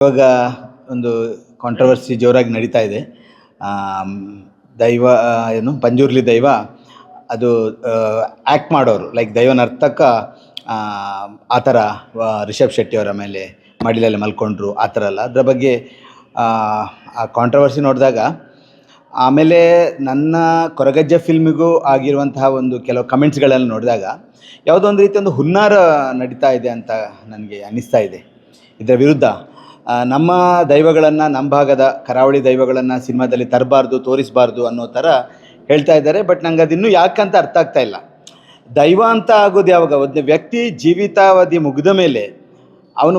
ಇವಾಗ ಒಂದು ಕಾಂಟ್ರವರ್ಸಿ ಜೋರಾಗಿ ನಡೀತಾ ಇದೆ. ದೈವ ಏನು ಪಂಜುರ್ಲಿ ದೈವ ಅದು ಆ್ಯಕ್ಟ್ ಮಾಡೋರು ಲೈಕ್ ದೈವ ನರ್ತಕ ಆ ಥರ ರಿಷಬ್ ಶೆಟ್ಟಿ ಅವರ ಮೇಲೆ ಮಡಿಲಲ್ಲಿ ಮಲ್ಕೊಂಡ್ರು ಆ ಥರ ಅಲ್ಲ. ಅದರ ಬಗ್ಗೆ ಆ ಕಾಂಟ್ರವರ್ಸಿ ನೋಡಿದಾಗ ಆಮೇಲೆ ನನ್ನ ಕೊರಗಜ್ಜ ಫಿಲ್ಮಿಗೂ ಆಗಿರುವಂತಹ ಒಂದು ಕೆಲವು ಕಮೆಂಟ್ಸ್ಗಳನ್ನು ನೋಡಿದಾಗ ಯಾವುದೋ ಒಂದು ರೀತಿ ಒಂದು ಹುನ್ನಾರ ನಡೀತಾ ಇದೆ ಅಂತ ನನಗೆ ಅನ್ನಿಸ್ತಾ ಇದೆ. ಇದರ ವಿರುದ್ಧ ನಮ್ಮ ದೈವಗಳನ್ನು, ನಮ್ಮ ಭಾಗದ ಕರಾವಳಿ ದೈವಗಳನ್ನು ಸಿನಿಮಾದಲ್ಲಿ ತರಬಾರ್ದು, ತೋರಿಸಬಾರ್ದು ಅನ್ನೋ ಥರ ಹೇಳ್ತಾ ಇದ್ದಾರೆ. ಬಟ್ ನಂಗೆ ಅದು ಇನ್ನೂ ಯಾಕಂತ ಅರ್ಥ ಆಗ್ತಾ ಇಲ್ಲ. ದೈವ ಅಂತ ಆಗೋದು ಯಾವಾಗ? ಒಂದು ವ್ಯಕ್ತಿ ಜೀವಿತಾವಧಿ ಮುಗಿದ ಮೇಲೆ ಅವನು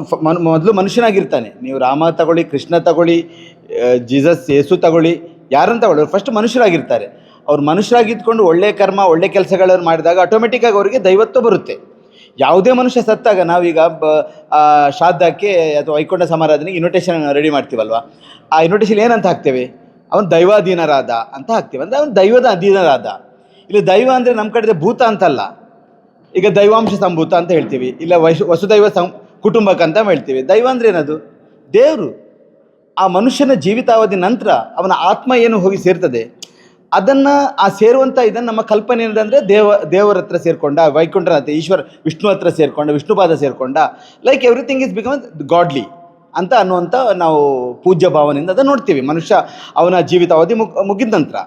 ಮೊದಲು ಮನುಷ್ಯನಾಗಿರ್ತಾನೆ. ನೀವು ರಾಮ ತಗೊಳ್ಳಿ, ಕೃಷ್ಣ ತಗೊಳ್ಳಿ, ಜೀಸಸ್ ಯೇಸು ತಗೊಳ್ಳಿ, ಯಾರನ್ನು ತಗೊಳ್ಳಿ, ಫಸ್ಟ್ ಮನುಷ್ಯರಾಗಿರ್ತಾರೆ. ಅವ್ರು ಮನುಷ್ಯರಾಗಿದ್ಕೊಂಡು ಒಳ್ಳೆ ಕರ್ಮ, ಒಳ್ಳೆ ಕೆಲಸಗಳನ್ನು ಮಾಡಿದಾಗ ಆಟೋಮೆಟಿಕ್ಕಾಗಿ ಅವರಿಗೆ ದೈವತ್ವ ಬರುತ್ತೆ. ಯಾವುದೇ ಮನುಷ್ಯ ಸತ್ತಾಗ ನಾವೀಗ ಶ್ರಾದ್ದಕ್ಕೆ ಅಥವಾ ವೈಕುಂಠ ಸಮಾರಾಧನೆಗೆ ಇನ್ವಿಟೇಷನ್ ರೆಡಿ ಮಾಡ್ತೀವಲ್ವ, ಆ ಇನ್ವಿಟೇಷನ್ ಏನಂತ ಹಾಕ್ತೇವೆ? ಅವನು ದೈವಾಧೀನರಾದ ಅಂತ ಹಾಕ್ತೇವೆ. ಅಂದರೆ ಅವನು ದೈವದ ಅಧೀನರಾದ. ಇಲ್ಲಿ ದೈವ ಅಂದರೆ ನಮ್ಮ ಕಡೆ ಭೂತ ಅಂತಲ್ಲ. ಈಗ ದೈವಾಂಶ ಸಂಭೂತ ಅಂತ ಹೇಳ್ತೀವಿ, ಇಲ್ಲ ವಸುದೈವ ಕುಟುಂಬಕ್ಕೆ ಅಂತ ಹೇಳ್ತೀವಿ. ದೈವ ಅಂದರೆ ಏನದು? ದೇವರು. ಆ ಮನುಷ್ಯನ ಜೀವಿತಾವಧಿ ನಂತರ ಅವನ ಆತ್ಮ ಏನು ಹೋಗಿ ಸೇರ್ತದೆ, ಅದನ್ನು ಆ ಸೇರುವಂಥ ಇದನ್ನು ನಮ್ಮ ಕಲ್ಪನೆ ಏನಂದರೆ ದೇವರ ಹತ್ರ ಸೇರಿಕೊಂಡ, ವೈಕುಂಠನಾಥ ಈಶ್ವರ ವಿಷ್ಣು ಹತ್ರ ಸೇರಿಕೊಂಡ, ವಿಷ್ಣುಪಾದ ಸೇರಿಕೊಂಡ, like everything is become godly ಅಂತ ಅನ್ನುವಂಥ ನಾವು ಪೂಜ್ಯ ಭಾವನೆಯಿಂದ ಅದನ್ನು ನೋಡ್ತೀವಿ. ಮನುಷ್ಯ ಅವನ ಜೀವಿತಾವಧಿ ಮುಗಿದ ನಂತರ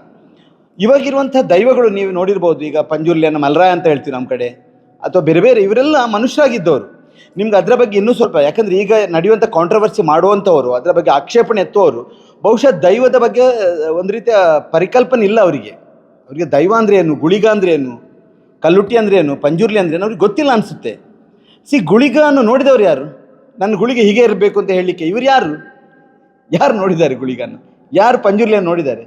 ಇವಾಗಿರುವಂಥ ದೈವಗಳು ನೀವು ನೋಡಿರ್ಬೋದು. ಈಗ ಪಂಜುರ್ಲಿಯನ್ನು ಮಲ್ರಾಯ ಅಂತ ಹೇಳ್ತೀವಿ ನಮ್ಮ ಕಡೆ, ಅಥವಾ ಬೇರೆ ಬೇರೆ, ಇವರೆಲ್ಲ ಮನುಷ್ಯರಾಗಿದ್ದವರು. ನಿಮ್ಗೆ ಅದರ ಬಗ್ಗೆ ಇನ್ನೂ ಸ್ವಲ್ಪ, ಯಾಕಂದರೆ ಈಗ ನಡೆಯುವಂಥ ಕಾಂಟ್ರವರ್ಸಿ ಮಾಡುವಂಥವರು, ಅದರ ಬಗ್ಗೆ ಆಕ್ಷೇಪಣೆ ಎತ್ತುವವರು ಬಹುಶಃ ದೈವದ ಬಗ್ಗೆ ಒಂದು ರೀತಿಯ ಪರಿಕಲ್ಪನೆ ಇಲ್ಲ ಅವರಿಗೆ. ದೈವ ಅಂದರೆ ಏನು, ಗುಳಿಗ ಅಂದರೆ ಏನು, ಕಲ್ಲುಟ್ಟಿ ಅಂದರೆ ಏನು, ಪಂಜುರ್ಲಿ ಅಂದರೆ ಏನು ಅವ್ರಿಗೆ ಗೊತ್ತಿಲ್ಲ ಅನಿಸುತ್ತೆ. ಗುಳಿಗನ್ನು ನೋಡಿದವರು ಯಾರು? ನನ್ನ ಗುಳಿಗೆ ಹೀಗೆ ಇರಬೇಕು ಅಂತ ಹೇಳಲಿಕ್ಕೆ ಇವರು ಯಾರು ನೋಡಿದ್ದಾರೆ ಗುಳಿಗನ್ನು? ಯಾರು ಪಂಜುರ್ಲಿಯನ್ನು ನೋಡಿದ್ದಾರೆ?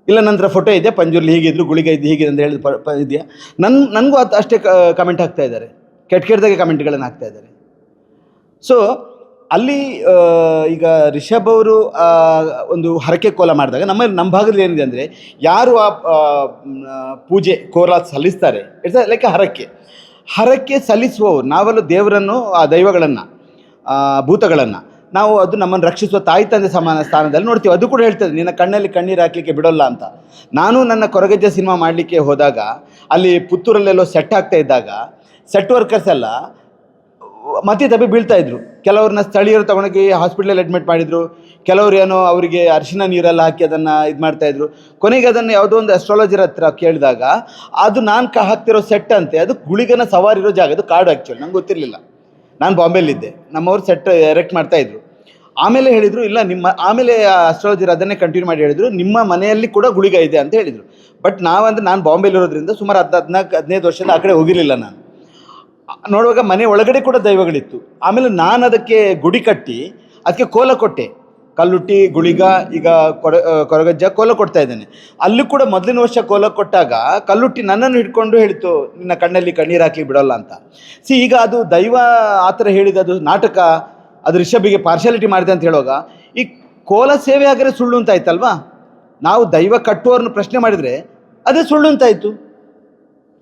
ಇಲ್ಲ, ನಂತರ ಫೋಟೋ ಇದೆ, ಪಂಜುರ್ಲಿ ಹೀಗಿದ್ರು, ಗುಳಿಗ ಇದು ಹೀಗಿದೆ ಅಂತ ಹೇಳಿದ ಇದೆಯಾ? ನನಗೂ ಅಷ್ಟೇ ಕಮೆಂಟ್ ಹಾಕ್ತಾ ಇದ್ದಾರೆ, ಕೆಟ್ಟದಾಗೆ ಕಮೆಂಟ್ಗಳನ್ನು ಹಾಕ್ತಾ ಇದ್ದಾರೆ. ಸೊ ಅಲ್ಲಿ ಈಗ ರಿಷಬ್ ಅವರು ಒಂದು ಹರಕೆ ಕೋಲ ಮಾಡಿದಾಗ ನಮ್ಮ ಭಾಗದಲ್ಲಿ ಏನಿದೆ ಅಂದರೆ, ಯಾರು ಆ ಪೂಜೆ ಕೋಲ ಸಲ್ಲಿಸ್ತಾರೆ, ಇಟ್ಸ್ ಲೈಕ್ ಹರಕೆ ಸಲ್ಲಿಸುವವರು ನಾವೆಲ್ಲ ದೇವರನ್ನು, ಆ ದೈವಗಳನ್ನು, ಭೂತಗಳನ್ನು ನಾವು ಅದು ನಮ್ಮನ್ನು ರಕ್ಷಿಸುವ ತಾಯಿ ತಂದೆ ಸಮಾನ ಸ್ಥಾನದಲ್ಲಿ ನೋಡ್ತೀವಿ. ಅದು ಕೂಡ ಹೇಳ್ತದೆ, ನಿನ್ನ ಕಣ್ಣಲ್ಲಿ ಕಣ್ಣೀರು ಹಾಕಲಿಕ್ಕೆ ಬಿಡೋಲ್ಲ ಅಂತ. ನಾನು ನನ್ನ ಕೊರಗಜ್ಜ ಸಿನಿಮಾ ಮಾಡಲಿಕ್ಕೆ ಹೋದಾಗ ಅಲ್ಲಿ ಪುತ್ತೂರಲ್ಲೆಲ್ಲೋ ಸೆಟ್ ಆಗ್ತಾ ಇದ್ದಾಗ ಸೆಟ್ ವರ್ಕರ್ಸ್ ಎಲ್ಲ ಮತ್ತೆ ತಪ್ಪಿ ಬೀಳ್ತಾಯಿದ್ರು. ಕೆಲವ್ರನ್ನ ಸ್ಥಳೀಯರು ತೊಗೊಂಡೋಗಿ ಹಾಸ್ಪಿಟ್ಲಲ್ಲಿ ಅಡ್ಮಿಟ್ ಮಾಡಿದರು. ಕೆಲವರು ಏನೋ ಅವರಿಗೆ ಅರಿಶಿನ ನೀರೆಲ್ಲ ಹಾಕಿ ಅದನ್ನು ಇದು ಮಾಡ್ತಾಯಿದ್ರು. ಕೊನೆಗೆ ಅದನ್ನು ಯಾವುದೋ ಒಂದು ಅಸ್ಟ್ರಾಲಜರ್ ಹತ್ರ ಕೇಳಿದಾಗ ಅದು ನಾನು ಹಾಕ್ತಿರೋ ಸೆಟ್ ಅಂತೆ, ಅದು ಗುಳಿಗನ ಸವಾರಿರೋ ಜಾಗ, ಅದು ಕಾಡು ಆ್ಯಕ್ಚುಲಿ. ನಂಗೆ ಗೊತ್ತಿರಲಿಲ್ಲ, ನಾನು ಬಾಂಬೆಲಿದ್ದೆ. ನಮ್ಮವ್ರು ಸೆಟ್ ಎರೆಕ್ಟ್ ಮಾಡ್ತಾಯಿದ್ರು. ಆಮೇಲೆ ಹೇಳಿದರು, ಇಲ್ಲ ಆಮೇಲೆ ಅಸ್ಟ್ರಾಲಜರ್ ಅದನ್ನೇ ಕಂಟಿನ್ಯೂ ಮಾಡಿ ಹೇಳಿದರು, ನಿಮ್ಮ ಮನೆಯಲ್ಲಿ ಕೂಡ ಗುಳಿಗ ಇದೆ ಅಂತ ಹೇಳಿದರು. ಬಟ್ ನಾನು ಬಾಂಬೆಲಿರೋದ್ರಿಂದ ಸುಮಾರು 15 ವರ್ಷದಿಂದ ಆ ಕಡೆ ಹೋಗಿರಲಿಲ್ಲ. ನಾನು ನೋಡುವಾಗ ಮನೆ ಒಳಗಡೆ ಕೂಡ ದೈವಗಳಿತ್ತು. ಆಮೇಲೆ ನಾನು ಅದಕ್ಕೆ ಗುಡಿ ಕಟ್ಟಿ ಅದಕ್ಕೆ ಕೋಲ ಕೊಟ್ಟೆ. ಕಲ್ಲುಟ್ಟಿ, ಗುಳಿಗ, ಈಗ ಕೊರಗಜ್ಜ ಕೋಲ ಕೊಡ್ತಾ ಇದ್ದೇನೆ. ಅಲ್ಲಿ ಕೂಡ ಮೊದಲಿನ ವರ್ಷ ಕೋಲ ಕೊಟ್ಟಾಗ ಕಲ್ಲುಟ್ಟಿ ನನ್ನನ್ನು ಹಿಡ್ಕೊಂಡು ಹೇಳಿತು, ನಿನ್ನ ಕಣ್ಣಲ್ಲಿ ಕಣ್ಣೀರು ಹಾಕಿ ಬಿಡೋಲ್ಲ ಅಂತ. ಈಗ ಅದು ದೈವ ಆ ಥರ ಹೇಳಿದ, ಅದು ನಾಟಕ, ಅದು ರಿಷಬಿಗೆ ಪಾರ್ಶಾಲಿಟಿ ಮಾಡಿದೆ ಅಂತ ಹೇಳುವಾಗ ಈ ಕೋಲ ಸೇವೆ ಆಗಿದ್ರೆ ಸುಳ್ಳು ಅಂತ ಆಯ್ತಲ್ವಾ? ನಾವು ದೈವ ಕಟ್ಟುವವ್ರನ್ನ ಪ್ರಶ್ನೆ ಮಾಡಿದರೆ ಅದೇ ಸುಳ್ಳು ಅಂತಾಯಿತು.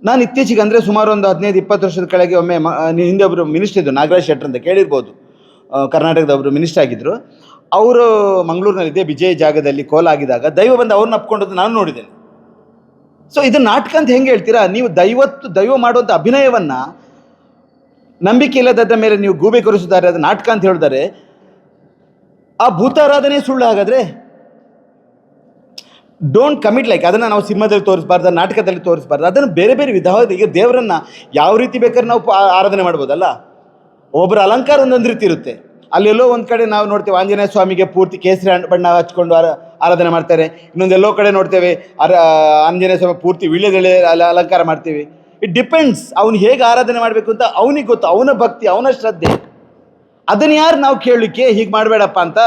ನಾನು ಇತ್ತೀಚೆಗೆ ಅಂದರೆ ಸುಮಾರು ಒಂದು 15-20 ವರ್ಷದ ಕೆಳಗೆ ಒಮ್ಮೆ ಹಿಂದೆ ಒಬ್ಬರು ಮಿನಿಸ್ಟರ್ ಇದ್ದರು, ನಾಗರಾಜ್ ಶೆಟ್ಟರ್ ಅಂತ ಕೇಳಿರ್ಬೋದು. ಕರ್ನಾಟಕದ ಒಬ್ಬರು ಮಿನಿಸ್ಟರ್ ಆಗಿದ್ದರು. ಅವರು ಮಂಗಳೂರಿನಲ್ಲಿದ್ದೆ ವಿಜಯ್ ಜಾಗದಲ್ಲಿ ಕೋಲ ಆಗಿದಾಗ ದೈವ ಬಂದು ಅವ್ರನ್ನ ಅಪ್ಕೊಂಡದ್ದು ನಾನು ನೋಡಿದ್ದೇನೆ. ಸೊ ಇದು ನಾಟಕ ಅಂತ ಹೆಂಗೆ ಹೇಳ್ತೀರಾ ನೀವು? ದೈವ ಮಾಡುವಂಥ ಅಭಿನಯವನ್ನು ನಂಬಿಕೆ ಇಲ್ಲದ ಮೇಲೆ ನೀವು ಗೂಬೆ ಕೊರಿಸಿದ್ದಾರೆ, ಅದು ನಾಟಕ ಅಂತ ಹೇಳಿದರೆ ಆ ಭೂತಾರಾಧನೆ ಸುಳ್ಳು. ಹಾಗಾದರೆ ಡೋಂಟ್ ಕಮಿಟ್ ಲೈಕ್ ಅದನ್ನು ನಾವು ಸಿನಿಮಾದಲ್ಲಿ ತೋರಿಸಬಾರ್ದು, ನಾಟಕದಲ್ಲಿ ತೋರಿಸಬಾರ್ದು. ಅದನ್ನು ಬೇರೆ ಬೇರೆ ವಿಧವಾದ, ಈಗ ದೇವರನ್ನು ಯಾವ ರೀತಿ ಬೇಕಾದ್ರೆ ನಾವು ಆರಾಧನೆ ಮಾಡ್ಬೋದಲ್ಲ. ಒಬ್ಬರ ಅಲಂಕಾರ ಒಂದೊಂದು ರೀತಿ ಇರುತ್ತೆ. ಅಲ್ಲೆಲ್ಲೋ ಒಂದು ಕಡೆ ನಾವು ನೋಡ್ತೇವೆ ಆಂಜನೇಯ ಸ್ವಾಮಿಗೆ ಪೂರ್ತಿ ಕೇಸರಿ ಬಣ್ಣ ಹಚ್ಕೊಂಡು ಆರಾಧನೆ ಮಾಡ್ತಾರೆ. ಇನ್ನೊಂದೆಲ್ಲೋ ಕಡೆ ನೋಡ್ತೇವೆ ಆಂಜನೇಯ ಸ್ವಾಮಿ ಪೂರ್ತಿ ವೀಳ್ಯದೆಲೆ ಅಲಂಕಾರ ಮಾಡ್ತೀವಿ. ಇಟ್ ಡಿಪೆಂಡ್ಸ್, ಅವನು ಹೇಗೆ ಆರಾಧನೆ ಮಾಡಬೇಕು ಅಂತ ಅವನಿಗೆ ಗೊತ್ತು, ಅವನ ಭಕ್ತಿ, ಅವನ ಶ್ರದ್ಧೆ. ಅದನ್ನು ಯಾರು ನಾವು ಕೇಳಲಿಕ್ಕೆ ಹೀಗೆ ಮಾಡಬೇಡಪ್ಪ ಅಂತ?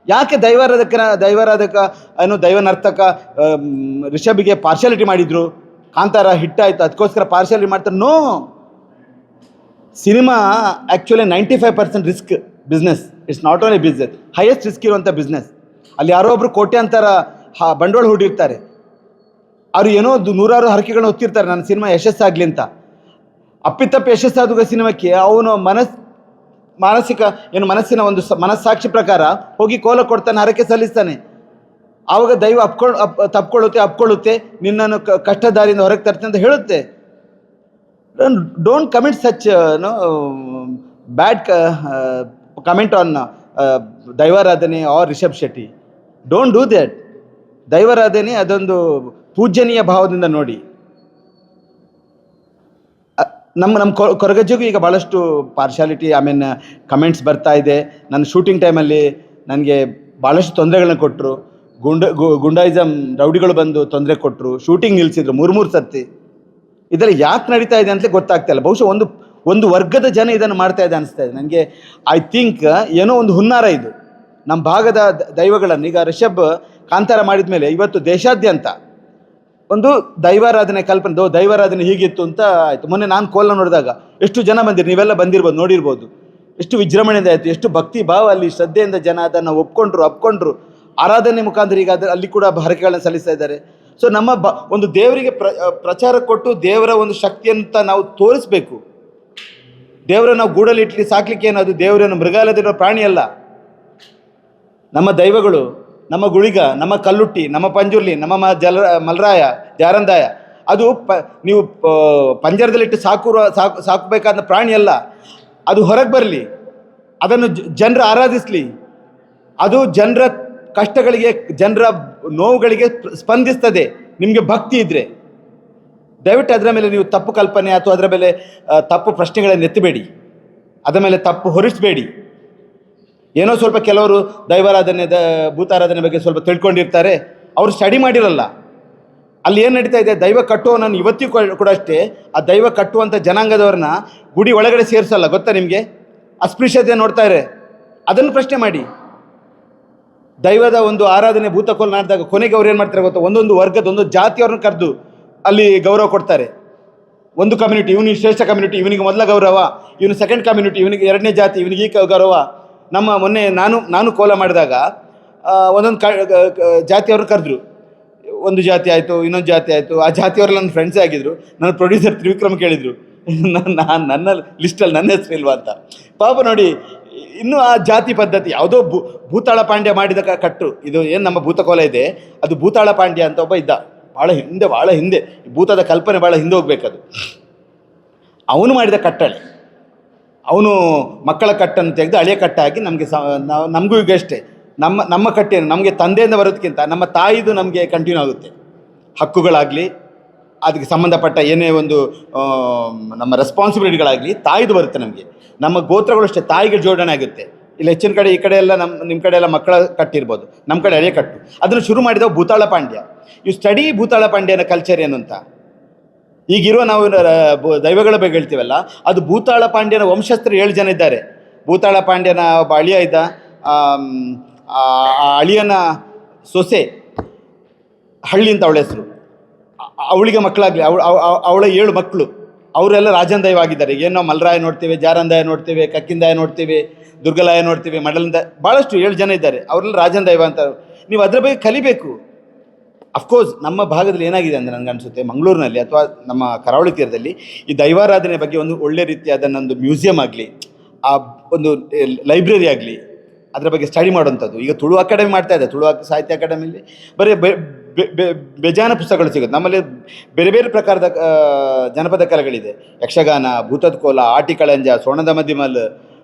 ಯಾಕೆ ದೈವಾರಾಧಕ ಏನು ದೈವ ನರ್ತಕ ರಿಷಬಿಗೆ ಪಾರ್ಶಾಲಿಟಿ ಮಾಡಿದರು? ಕಾಂತಾರ ಹಿಟ್ಟಾಯಿತು ಅದಕ್ಕೋಸ್ಕರ ಪಾರ್ಶಾಲಿಟಿ ಮಾಡ್ತಾರೆ? No. Cinema actually 95% risk business. It's not only business, highest risk ಇರುವಂಥ ಬಿಸ್ನೆಸ್. ಅಲ್ಲಿ ಯಾರೋ ಒಬ್ಬರು ಕೋಟ್ಯಾಂತರ ಬಂಡವಾಳ ಹೂಡಿರ್ತಾರೆ. ಅವರು ಏನೋ 100 ಹರಕೆಗಳನ್ನ ಹೊತ್ತಿರ್ತಾರೆ, ನನ್ನ ಸಿನಿಮಾ ಯಶಸ್ಸಾಗಲಿ ಅಂತ. ಅಪ್ಪಿತಪ್ಪಿ ಯಶಸ್ಸಾದ ಸಿನಿಮಾಕ್ಕೆ ಅವನು ಮನಸ್ಸಿನ ಒಂದು ಮನಸ್ಸಾಕ್ಷಿ ಪ್ರಕಾರ ಹೋಗಿ ಕೋಲ ಕೊಡ್ತಾನೆ, ಹರಕೆ ಸಲ್ಲಿಸ್ತಾನೆ. ಆವಾಗ ದೈವ ಅಪ್ಕೊಳ್ಳುತ್ತೆ, ನಿನ್ನನ್ನು ಕಷ್ಟದಾರಿಯಿಂದ ಹೊರಗೆ ತರ್ತೇನೆ ಅಂತ ಹೇಳುತ್ತೆ. Don't commit such bad comment on ದೈವಾರಾಧನೆ or Rishab Shetty. Don't do that. ದೈವಾರಾಧನೆ ಅದೊಂದು ಪೂಜ್ಯನೀಯ ಭಾವದಿಂದ ನೋಡಿ. ನಮ್ಮ ಕೊರಗಜ್ಜಿಗೂ ಈಗ ಭಾಳಷ್ಟು ಪಾರ್ಶಾಲಿಟಿ ಕಮೆಂಟ್ಸ್ ಬರ್ತಾ ಇದೆ. ನನ್ನ ಶೂಟಿಂಗ್ ಟೈಮಲ್ಲಿ ನನಗೆ ಭಾಳಷ್ಟು ತೊಂದರೆಗಳನ್ನ ಕೊಟ್ಟರು. ಗುಂಡಾಯಿಸಮ್ ರೌಡಿಗಳು ಬಂದು ತೊಂದರೆ ಕೊಟ್ಟರು, ಶೂಟಿಂಗ್ ನಿಲ್ಲಿಸಿದ್ರು 3 ಸರ್ತಿ. ಇದರಲ್ಲಿ ಯಾಕೆ ನಡೀತಾ ಇದೆ ಅಂತಲೇ ಗೊತ್ತಾಗ್ತಾ ಇಲ್ಲ. ಬಹುಶಃ ಒಂದು ವರ್ಗದ ಜನ ಇದನ್ನು ಮಾಡ್ತಾ ಇದೆ ಅನಿಸ್ತಾ ಇದೆ ನನಗೆ. ಐ ಥಿಂಕ್ ಏನೋ ಒಂದು ಹುನ್ನಾರ ಇದು ನಮ್ಮ ಭಾಗದ ದೈವಗಳನ್ನು. ಈಗ ರಿಷಬ್ ಕಾಂತಾರ ಮಾಡಿದ ಮೇಲೆ ಇವತ್ತು ದೇಶಾದ್ಯಂತ ಒಂದು ದೈವಾರಾಧನೆ ಕಲ್ಪನೆ, ದೈವಾರಾಧನೆ ಹೀಗಿತ್ತು ಅಂತ ಆಯಿತು. ಮೊನ್ನೆ ನಾನು ಕೋಲ ನೋಡಿದಾಗ ಎಷ್ಟು ಜನ ಬಂದಿರು, ನೀವೆಲ್ಲ ಬಂದಿರ್ಬೋದು, ನೋಡಿರ್ಬೋದು. ಎಷ್ಟು ವಿಜೃಂಭಣೆಯಿಂದ ಆಯಿತು, ಎಷ್ಟು ಭಕ್ತಿ ಭಾವ ಅಲ್ಲಿ, ಶ್ರದ್ಧೆಯಿಂದ ಜನ ಅದನ್ನು ಅಪ್ಕೊಂಡ್ರು. ಆರಾಧನೆ ಮುಖಾಂತರ ಈಗ ಅಲ್ಲಿ ಕೂಡ ಹರಕೆಗಳನ್ನು ಸಲ್ಲಿಸ್ತಾ ಇದ್ದಾರೆ. ಸೊ ನಮ್ಮ ಒಂದು ದೇವರಿಗೆ ಪ್ರಚಾರ ಕೊಟ್ಟು ದೇವರ ಒಂದು ಶಕ್ತಿಯಂತ ನಾವು ತೋರಿಸ್ಬೇಕು. ದೇವರ ನಾವು ಗೂಡಲ್ಲಿ ಇಟ್ಲಿ ಸಾಕ್ಲಿಕ್ಕೆ ಏನದು ದೇವರನ್ನು ಮೃಗಾಲಯದಿರೋ ಪ್ರಾಣಿ ಅಲ್ಲ. ನಮ್ಮ ದೈವಗಳು, ನಮ್ಮ ಗುಳಿಗ, ನಮ್ಮ ಕಲ್ಲುಟ್ಟಿ, ನಮ್ಮ ಪಂಜುರ್ಲಿ, ನಮ್ಮ ಮಲ್ರಾಯ, ಜಾರಂದಾಯ, ಅದು ನೀವು ಪಂಜರದಲ್ಲಿಟ್ಟು ಸಾಕಬೇಕಾದ ಪ್ರಾಣಿ ಅಲ್ಲ. ಅದು ಹೊರಗೆ ಬರಲಿ, ಅದನ್ನು ಜನರು ಆರಾಧಿಸಲಿ, ಅದು ಜನರ ಕಷ್ಟಗಳಿಗೆ, ಜನರ ನೋವುಗಳಿಗೆ ಸ್ಪಂದಿಸ್ತದೆ. ನಿಮಗೆ ಭಕ್ತಿ ಇದ್ದರೆ ದಯವಿಟ್ಟು ಅದರ ಮೇಲೆ ನೀವು ತಪ್ಪು ಕಲ್ಪನೆ ಅಥವಾ ಅದರ ಮೇಲೆ ತಪ್ಪು ಪ್ರಶ್ನೆಗಳನ್ನು ಎತ್ತಬೇಡಿ, ಅದರ ಮೇಲೆ ತಪ್ಪು ಹೊರಿಸಬೇಡಿ. ಏನೋ ಸ್ವಲ್ಪ ಕೆಲವರು ದೈವಾರಾಧನೆ ಭೂತಾರಾಧನೆ ಬಗ್ಗೆ ಸ್ವಲ್ಪ ತಿಳ್ಕೊಂಡಿರ್ತಾರೆ, ಅವರು ಸ್ಟಡಿ ಮಾಡಿರಲ್ಲ. ಅಲ್ಲಿ ಏನು ನಡೀತಾ ಇದೆ, ದೈವ ಕಟ್ಟುವ ನಾನು ಇವತ್ತಿಗೂ ಕೂಡ ಅಷ್ಟೇ, ಆ ದೈವ ಕಟ್ಟುವಂಥ ಜನಾಂಗದವ್ರನ್ನ ಗುಡಿ ಒಳಗಡೆ ಸೇರಿಸಲ್ಲ. ಗೊತ್ತಾ ನಿಮಗೆ? ಅಸ್ಪೃಶ್ಯತೆ ನೋಡ್ತಾ ಇರೆ, ಅದನ್ನು ಪ್ರಶ್ನೆ ಮಾಡಿ. ದೈವದ ಒಂದು ಆರಾಧನೆ ಭೂತಕೋಲ ನಡೆದಾಗ ಕೊನೆಗೆ ಅವ್ರು ಏನು ಮಾಡ್ತಾರೆ ಗೊತ್ತಾ, ಒಂದೊಂದು ವರ್ಗದ ಒಂದೊಂದು ಜಾತಿಯವ್ರನ್ನ ಕರೆದು ಅಲ್ಲಿ ಗೌರವ ಕೊಡ್ತಾರೆ. ಒಂದು ಕಮ್ಯುನಿಟಿ, ಇವನಿಗೆ ಶ್ರೇಷ್ಠ ಕಮ್ಯುನಿಟಿ, ಇವನಿಗೆ ಮೊದಲ ಗೌರವ, ಇವನು ಸೆಕೆಂಡ್ ಕಮ್ಯುನಿಟಿ, ಇವನಿಗೆ 2ನೇ ಜಾತಿ, ಇವನಿಗೆ ಈ ಗೌರವ. ಮೊನ್ನೆ ನಾನು ಕೋಲ ಮಾಡಿದಾಗ ಒಂದೊಂದು ಜಾತಿಯವ್ರನ್ನ ಕರೆದ್ರು. ಒಂದು ಜಾತಿ ಆಯಿತು, ಇನ್ನೊಂದು ಜಾತಿ ಆಯಿತು. ಆ ಜಾತಿಯವರು ನನ್ನ ಫ್ರೆಂಡ್ಸೇ ಆಗಿದ್ದರು. ನನ್ನ ಪ್ರೊಡ್ಯೂಸರ್ ತ್ರಿವಿಕ್ರಮ್ ಕೇಳಿದರು, ನನ್ನ ಲಿಸ್ಟಲ್ಲಿ ನನ್ನ ಹೆಸರು ಇಲ್ವಾ ಅಂತ. ಪಾಪ ನೋಡಿ, ಇನ್ನೂ ಆ ಜಾತಿ ಪದ್ಧತಿ ಯಾವುದೋ ಭೂತಾಳ ಪಾಂಡ್ಯ ಮಾಡಿದ ಕಟ್ಟು. ಇದು ಏನು ನಮ್ಮ ಭೂತಕೋಲ ಇದೆ, ಅದು ಭೂತಾಳ ಪಾಂಡ್ಯ ಅಂತ ಒಬ್ಬ ಇದ್ದ, ಭಾಳ ಹಿಂದೆ. ಭೂತದ ಕಲ್ಪನೆ ಭಾಳ ಹಿಂದೆ ಹೋಗ್ಬೇಕದು. ಅವನು ಮಾಡಿದ ಕಟ್ಟಳೆ, ಅವನು ಮಕ್ಕಳ ಕಟ್ಟನ್ನು ತೆಗೆದು ಹಳೆಯ ಕಟ್ಟಾಗಿ ನಮಗೆ ನಮಗೂ ಈಗ ಅಷ್ಟೇ. ನಮ್ಮ ಕಟ್ಟೆಯನ್ನು ನಮಗೆ ತಂದೆಯಿಂದ ಬರೋದಕ್ಕಿಂತ ನಮ್ಮ ತಾಯಿದು ನಮಗೆ ಕಂಟಿನ್ಯೂ ಆಗುತ್ತೆ. ಹಕ್ಕುಗಳಾಗಲಿ, ಅದಕ್ಕೆ ಸಂಬಂಧಪಟ್ಟ ಏನೇ ಒಂದು ನಮ್ಮ ರೆಸ್ಪಾನ್ಸಿಬಿಲಿಟಿಗಳಾಗಲಿ ತಾಯಿದು ಬರುತ್ತೆ ನಮಗೆ. ನಮ್ಮ ಗೋತ್ರಗಳು ಅಷ್ಟೇ ತಾಯಿಗೆ ಜೋಡಣೆ ಆಗುತ್ತೆ. ಇಲ್ಲಿ ಹೆಚ್ಚಿನ ಕಡೆ, ಈ ಕಡೆ ಎಲ್ಲ ನಿಮ್ಮ ಕಡೆ ಎಲ್ಲ ಮಕ್ಕಳ ಕಟ್ಟಿರ್ಬೋದು, ನಮ್ಮ ಕಡೆ ಹಳೆಯ ಕಟ್ಟು. ಅದನ್ನು ಶುರು ಮಾಡಿದ ಭೂತಾಳ ಪಾಂಡ್ಯ. ಇವು ಸ್ಟಡಿ ಭೂತಾಳ ಪಾಂಡ್ಯನ ಕಲ್ಚರ್ ಏನು ಅಂತ. ಈಗಿರುವ ನಾವು ದೈವಗಳ ಬಗ್ಗೆ ಹೇಳ್ತೀವಲ್ಲ, ಅದು ಭೂತಾಳ ಪಾಂಡ್ಯನ ವಂಶಸ್ಥರು 7 ಜನ ಇದ್ದಾರೆ. ಭೂತಾಳ ಪಾಂಡ್ಯನ ಒಬ್ಬ ಅಳಿಯ ಇದ್ದ, ಆ ಅಳಿಯನ ಸೊಸೆ ಹಳ್ಳಿ ಅಂತ ಅವಳ ಹೆಸರು. ಅವಳಿಗೆ ಮಕ್ಕಳಾಗಲಿ, ಅವಳ 7 ಮಕ್ಕಳು, ಅವರೆಲ್ಲ ರಾಜನ್ ದೈವ ಆಗಿದ್ದಾರೆ. ಏನು ನಾವು ಮಲ್ರಾಯ ನೋಡ್ತೇವೆ, ಜಾರಂದಾಯ ನೋಡ್ತೇವೆ, ಕಕ್ಕಿಂದಾಯ ನೋಡ್ತೇವೆ, ದುರ್ಗಲಾಯ ನೋಡ್ತೇವೆ, ಮಡಲಿಂದ ಭಾಳಷ್ಟು 7 ಜನ ಇದ್ದಾರೆ. ಅವರೆಲ್ಲ ರಾಜನ್ ದೈವ ಅಂತ. ನೀವು ಅದ್ರ ಬಗ್ಗೆ ಕಲಿಬೇಕು. ಅಫ್ಕೋರ್ಸ್ ನಮ್ಮ ಭಾಗದಲ್ಲಿ ಏನಾಗಿದೆ ಅಂದರೆ ನನಗನ್ಸುತ್ತೆ, ಮಂಗಳೂರಿನಲ್ಲಿ ಅಥವಾ ನಮ್ಮ ಕರಾವಳಿ ತೀರದಲ್ಲಿ ಈ ದೈವಾರಾಧನೆ ಬಗ್ಗೆ ಒಂದು ಒಳ್ಳೆ ರೀತಿಯಾದನ್ನೊಂದು ಮ್ಯೂಸಿಯಂ ಆಗಲಿ, ಆ ಒಂದು ಲೈಬ್ರರಿ ಆಗಲಿ, ಅದರ ಬಗ್ಗೆ ಸ್ಟಡಿ ಮಾಡುವಂಥದ್ದು. ಈಗ ತುಳು ಅಕಾಡೆಮಿ ಮಾಡ್ತಾ ಇದೆ, ತುಳು ಸಾಹಿತ್ಯ ಅಕಾಡೆಮಿಯಲ್ಲಿ ಬರೀ ಬೇಜಾನ ಪುಸ್ತಕಗಳು ಸಿಗುತ್ತೆ. ನಮ್ಮಲ್ಲಿ ಬೇರೆ ಬೇರೆ ಪ್ರಕಾರದ ಜನಪದ ಕಲೆಗಳಿದೆ. ಯಕ್ಷಗಾನ, ಭೂತದ ಕೋಲ, ಆಟಿಕಳಂಜ, ಸೋಣದ ಮದ್ದಿಮಲ್,